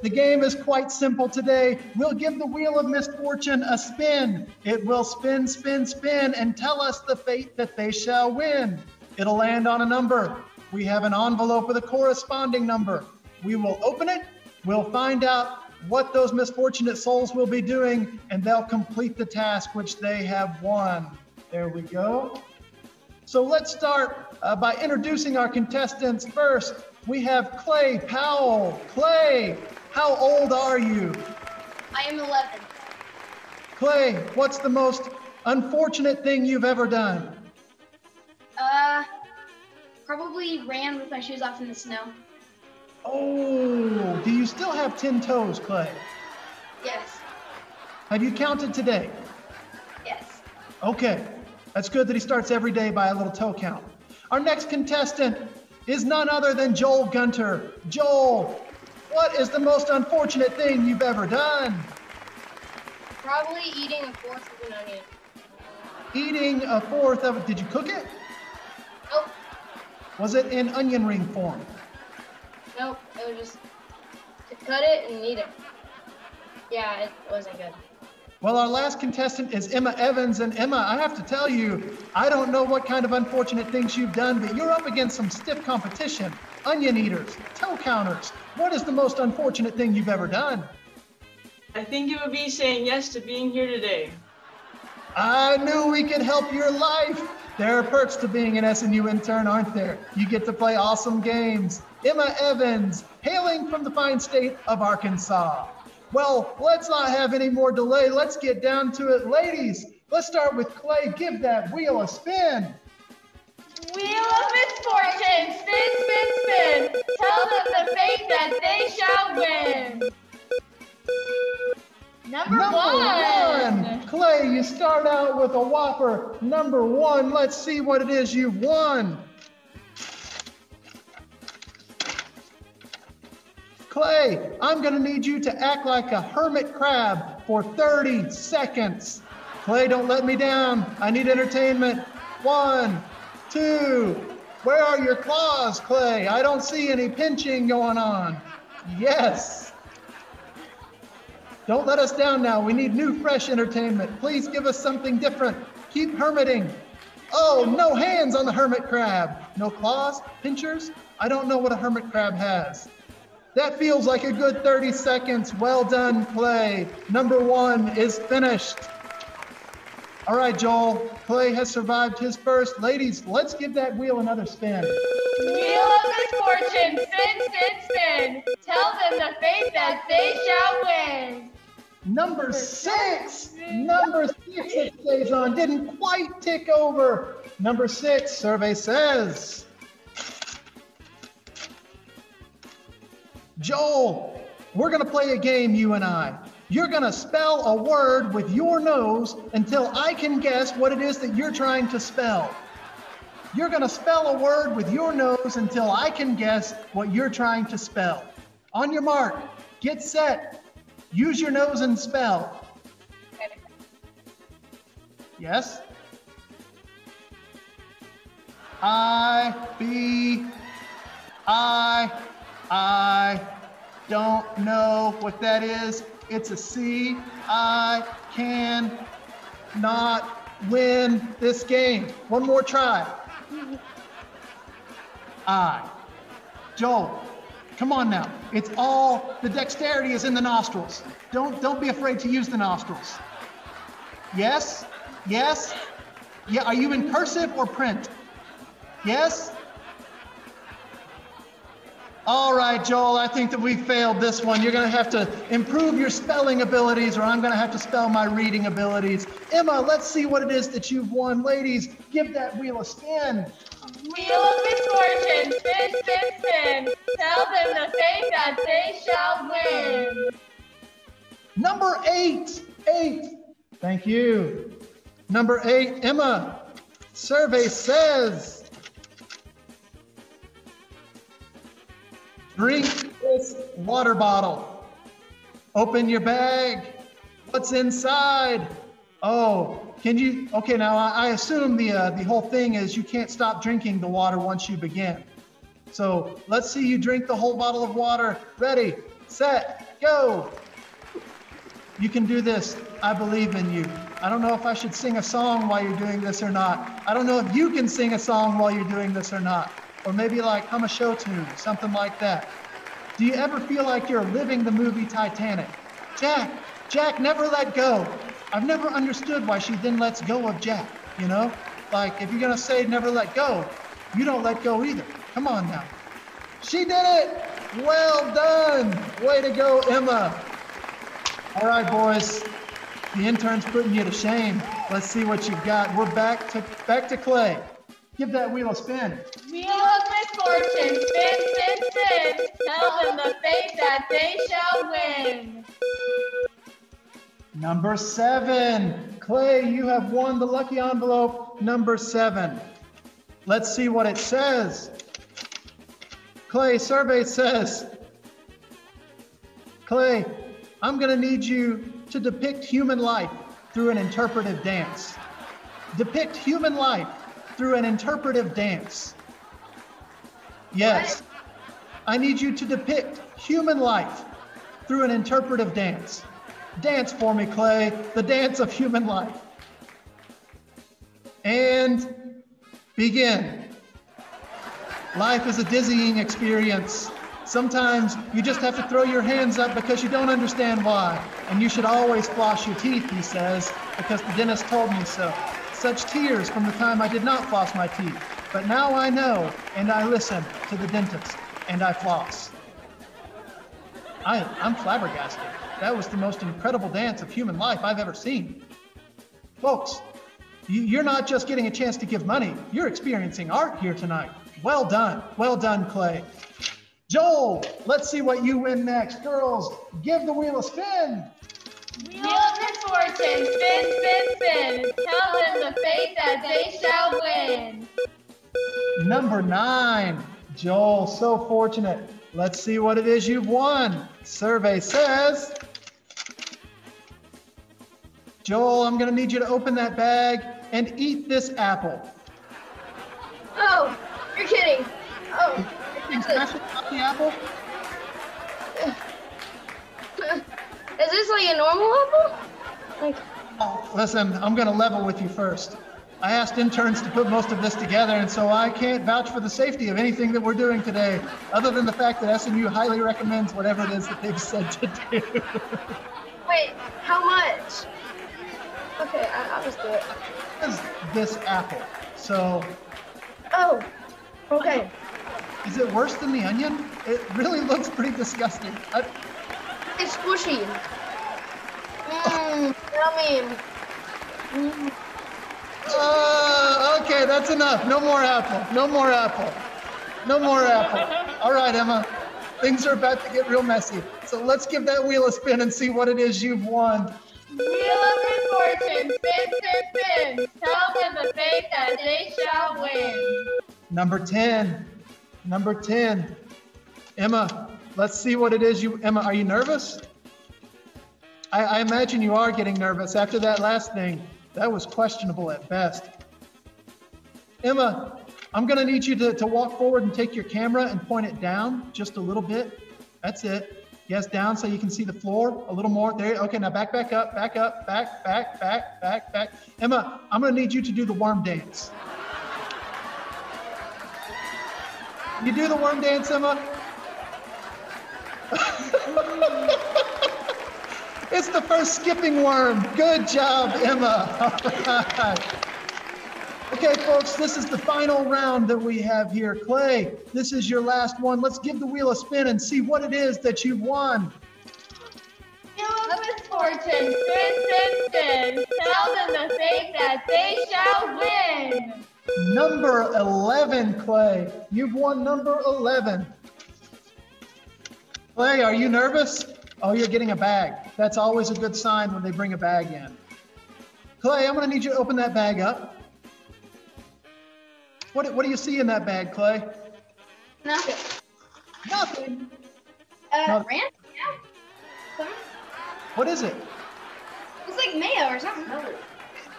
The game is quite simple today. We'll give the Wheel of Misfortune a spin. It will spin, spin, spin, and tell us the fate that they shall win. It'll land on a number. We have an envelope with a corresponding number. We will open it. We'll find out what those misfortunate souls will be doing, and they'll complete the task which they have won. There we go. So let's start by introducing our contestants. First, we have Clay Powell. Clay, how old are you? I am 11. Clay, what's the most unfortunate thing you've ever done? Probably probably ran with my shoes off in the snow. Oh, do you still have 10 toes, Clay? Yes. Have you counted today? Yes. Okay, that's good that he starts every day by a little toe count. Our next contestant is none other than Joel Gunter. Joel, what is the most unfortunate thing you've ever done? Probably eating a fourth of an onion. Eating a fourth of it. Did you cook it? Nope. Was it in onion ring form? Nope. It was just to cut it and eat it. Yeah, it wasn't good. Well, our last contestant is Emma Evans. And Emma, I have to tell you, I don't know what kind of unfortunate things you've done, but you're up against some stiff competition. Onion eaters, toe counters. What is the most unfortunate thing you've ever done? I think it would be saying yes to being here today. I knew we could help your life. There are perks to being an SNU intern, aren't there? You get to play awesome games. Emma Evans, hailing from the fine state of Arkansas. Well, let's not have any more delay. Let's get down to it. Ladies, let's start with Clay. Give that wheel a spin. Wheel of misfortune, spin, spin, spin. Tell them the fate that they shall win. Number one. Clay, you start out with a whopper. Number one. Let's see what it is you've won. Clay, I'm going to need you to act like a hermit crab for 30 seconds. Clay, don't let me down. I need entertainment. 1, 2. Where are your claws, Clay? I don't see any pinching going on. Yes. Don't let us down now. We need new, fresh entertainment. Please give us something different. Keep hermiting. Oh, no hands on the hermit crab. No claws, pinchers. I don't know what a hermit crab has. That feels like a good 30 seconds. Well done, Clay. Number one is finished. All right, Joel. Clay has survived his first. Ladies, let's give that wheel another spin. Wheel of misfortune, spin, spin, spin. Tell them the fate that they shall win. Number 6. Number 6 it stays on. Didn't quite tick over. Number 6, survey says. Joel, we're going to play a game, you and I. You're going to spell a word with your nose until I can guess what it is that you're trying to spell. You're going to spell a word with your nose until I can guess what you're trying to spell. On your mark, get set. Use your nose and spell. Yes? I don't know what that is. It's a C. I can not win this game. One more try. Joel, come on now. It's all, the dexterity is in the nostrils. Don't be afraid to use the nostrils. Yes? Yes? Yeah, are you in cursive or print? Yes? All right, Joel, I think that we failed this one. You're going to have to improve your spelling abilities or I'm going to have to spell my reading abilities. Emma, let's see what it is that you've won. Ladies, give that wheel a spin. Wheel of misfortune, spin, spin, spin. Tell them the fate that they shall win. Number 8. 8. Thank you. Number 8, Emma. Survey says, drink this water bottle. Open your bag. What's inside? Oh, can you? Okay, now I assume the whole thing is you can't stop drinking the water once you begin. So let's see you drink the whole bottle of water. Ready, set, go. You can do this. I believe in you. I don't know if I should sing a song while you're doing this or not. I don't know if you can sing a song while you're doing this or not. Or maybe like hum a show tune, something like that. Do you ever feel like you're living the movie Titanic? Jack never let go. I've never understood why she then lets go of Jack, you know? Like, if you're gonna say never let go, you don't let go either. Come on now. She did it! Well done! Way to go, Emma. All right, boys. The intern's putting you to shame. Let's see what you've got. We're back to Clay. Give that wheel a spin. Wheel of misfortune, spin, spin, spin. Tell them the fate that they shall win. Number 7. Clay, you have won the lucky envelope number 7. Let's see what it says. Clay, survey says, Clay, I'm going to need you to depict human life through an interpretive dance. Depict human life through an interpretive dance. Yes, I need you to depict human life through an interpretive dance. Dance for me, Clay, the dance of human life. And begin. Life is a dizzying experience. Sometimes you just have to throw your hands up because you don't understand why. And you should always floss your teeth, he says, because the dentist told me so. Such tears from the time I did not floss my teeth. But now I know, and I listen to the dentist, and I floss. I'm flabbergasted. That was the most incredible dance of human life I've ever seen. Folks, you're not just getting a chance to give money, you're experiencing art here tonight. Well done, Clay. Joel, let's see what you win next. Girls, give the wheel a spin. Wheel of misfortune, spin, spin, spin. Tell them the fate that they shall win. Number 9. Joel, so fortunate. Let's see what it is you've won. Survey says, Joel, I'm going to need you to open that bag and eat this apple. Oh, you're kidding. Oh. Anything special about the apple? Is this like a normal apple? Like, oh, listen, I'm going to level with you first. I asked interns to put most of this together, and so I can't vouch for the safety of anything that we're doing today, other than the fact that SMU highly recommends whatever it is that they've said to do. Wait, how much? Okay, I'll just do it. This apple. So. Oh, okay. Is it worse than the onion? It really looks pretty disgusting. It's squishy. Yummy. Okay, that's enough. No more apple. No more apple. No more apple. All right, Emma. Things are about to get real messy. So let's give that wheel a spin and see what it is you've won. Wheel of misfortune, spin, spin, spin. Tell them the fate that they shall win. Number 10. Number 10. Emma, let's see what it is you... Emma, are you nervous? I imagine you are getting nervous after that last thing. That was questionable at best. Emma, I'm going to need you to walk forward and take your camera and point it down just a little bit. That's it. Yes, down so you can see the floor a little more. There. Okay, now back up, back. Emma, I'm going to need you to do the worm dance. You do the worm dance, Emma? It's the first skipping worm. Good job, Emma. All right. Okay, folks, this is the final round that we have here. Clay, this is your last one. Let's give the wheel a spin and see what it is that you've won. Wheel of misfortune, spin, spin, spin. Tell them the fate that they shall win. Number 11, Clay. You've won number 11. Clay, are you nervous? Oh, you're getting a bag. That's always a good sign when they bring a bag in. Clay, I'm going to need you to open that bag up. What do you see in that bag, Clay? Nothing. Nothing? Ranch? Yeah. What is it? It's like mayo or something.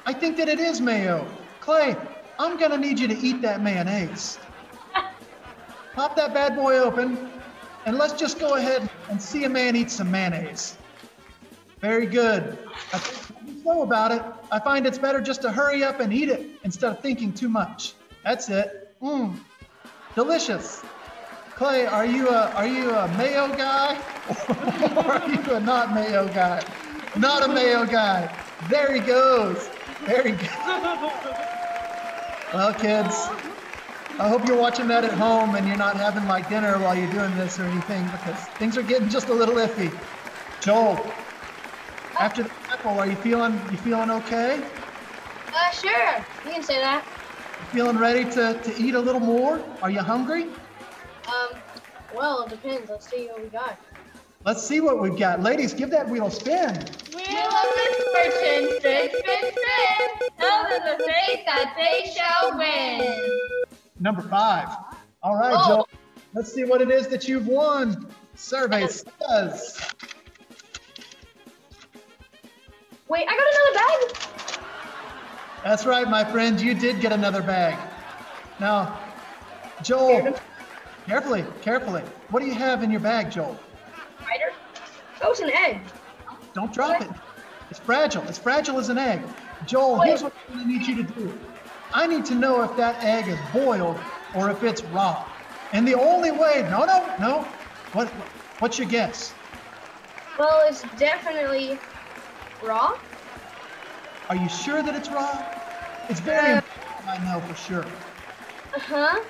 I think that it is mayo. Clay, I'm going to need you to eat that mayonnaise. Pop that bad boy open, and let's just go ahead and see a man eat some mayonnaise. Very good. I think what you know about it, I find it's better just to hurry up and eat it instead of thinking too much. That's it. Delicious. Clay, are you a mayo guy or are you a not mayo guy? Not a mayo guy. There he goes. There he goes. Well, kids, I hope you're watching that at home and you're not having like dinner while you're doing this or anything because things are getting just a little iffy. Joel, after the apple, are you feeling okay? Sure. You can say that. Feeling ready to eat a little more? Are you hungry? Well, it depends. Let's see what we got. Let's see what we've got. Ladies, give that wheel a spin. Wheel of misfortune, spin, spin, spin. Tell them the fate that they shall win. Number 5. All right, Joel. Let's see what it is that you've won. Survey says. Wait, I got another bag. That's right, my friend. You did get another bag. Now, Joel, carefully. What do you have in your bag, Joel? Spider? Oh, it's an egg. Don't drop it. It's fragile. It's fragile as an egg. Joel, here's what I'm going to need you to do. I need to know if that egg is boiled or if it's raw. And the only way, no. What's your guess? Well, it's definitely raw. Are you sure that it's raw? It's very important, I know for sure. Uh-huh.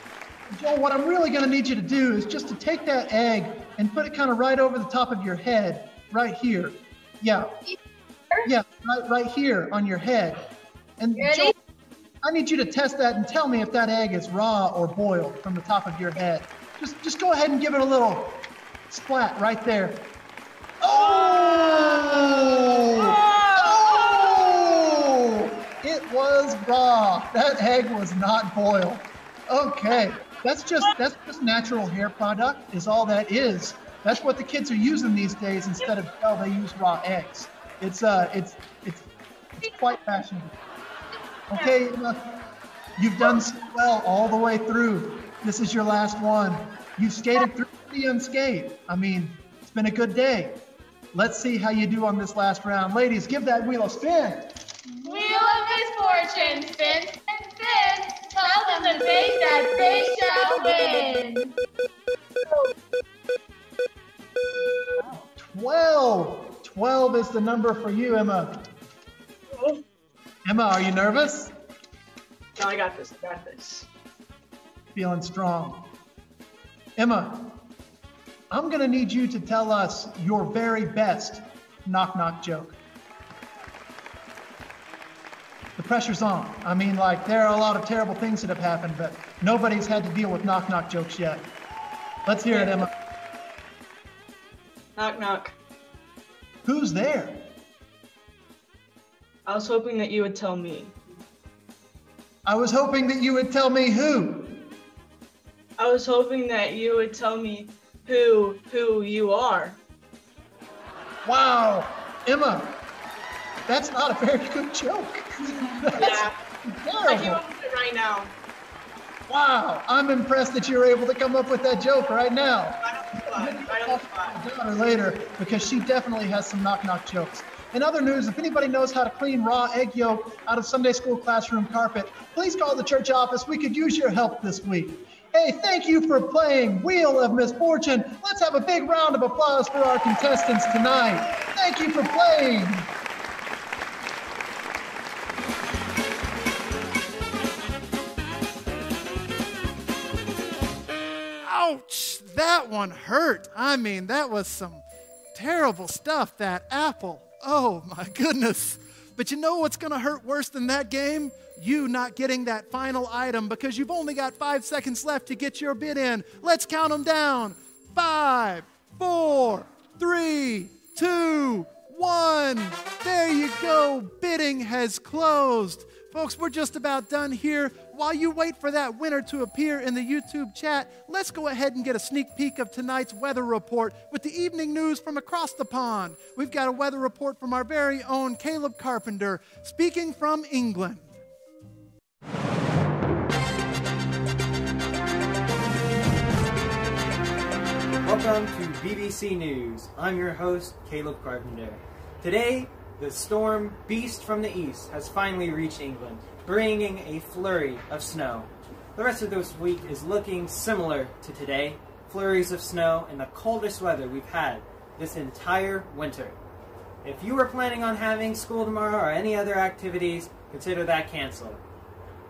Joel, what I'm really going to need you to do is just to take that egg and put it kind of right over the top of your head, right here. Yeah. Yeah, right here on your head. And Joel, I need you to test that and tell me if that egg is raw or boiled from the top of your head. Just go ahead and give it a little splat right there. It was raw. That egg was not boiled. Okay, that's just natural hair product is all that is. That's what the kids are using these days instead of gel. They use raw eggs. It's quite fashionable. Okay, you've done so well all the way through. This is your last one. You skated through pretty unscathed. I mean, it's been a good day. Let's see how you do on this last round. Ladies, give that wheel a spin. Wheel of misfortune, spin, spin, spin. Tell them the fate that they shall win. 12. 12 is the number for you, Emma. Emma, are you nervous? No, I got this. Feeling strong. Emma, I'm going to need you to tell us your very best knock-knock joke. The pressure's on. I mean, like, there are a lot of terrible things that have happened, but nobody's had to deal with knock-knock jokes yet. Let's hear it, Emma. Knock, knock. Who's there? I was hoping that you would tell me. I was hoping that you would tell me who. I was hoping that you would tell me who you are. Wow, Emma, that's not a very good joke. Yeah, terrible. I came up with it right now. Wow, I'm impressed that you're able to come up with that joke right now. Right on the spot. Daughter later, because she definitely has some knock-knock jokes. In other news, if anybody knows how to clean raw egg yolk out of Sunday school classroom carpet, please call the church office. We could use your help this week. Hey, thank you for playing Wheel of Misfortune. Let's have a big round of applause for our contestants tonight. Thank you for playing. Ouch, that one hurt. I mean, that was some terrible stuff, that apple. Oh my goodness. But you know what's gonna hurt worse than that game? You not getting that final item because you've only got 5 seconds left to get your bid in. Let's count them down. 5, 4, 3, 2, 1. There you go. Bidding has closed. Folks, we're just about done here. While you wait for that winner to appear in the YouTube chat, let's go ahead and get a sneak peek of tonight's weather report with the evening news from across the pond. We've got a weather report from our very own Caleb Carpenter, speaking from England. Welcome to BBC News. I'm your host, Caleb Carpenter. Today, the storm Beast from the East has finally reached England, bringing a flurry of snow. The rest of this week is looking similar to today, flurries of snow and the coldest weather we've had this entire winter. If you were planning on having school tomorrow or any other activities, consider that canceled.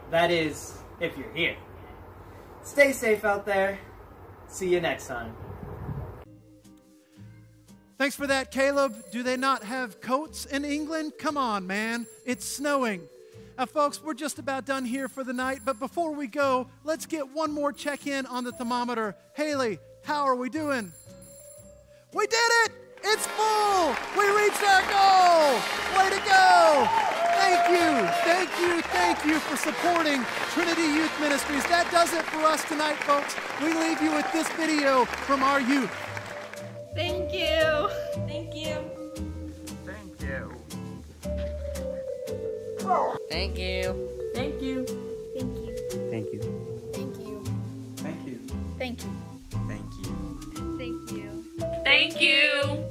That is, if you're here. Stay safe out there. See you next time. Thanks for that, Caleb. Do they not have coats in England? Come on, man. It's snowing. Folks, we're just about done here for the night, but before we go, let's get one more check-in on the thermometer. Haley, how are we doing? We did it! It's full! We reached our goal! Way to go! Thank you, thank you, thank you for supporting Trinity Youth Ministries. That does it for us tonight, folks. We leave you with this video from our youth. Thank you. Thank you. Thank you. Thank you. Thank you. Thank you. Thank you. Thank you. Thank you. Thank you. Thank you. Thank you. Thank you.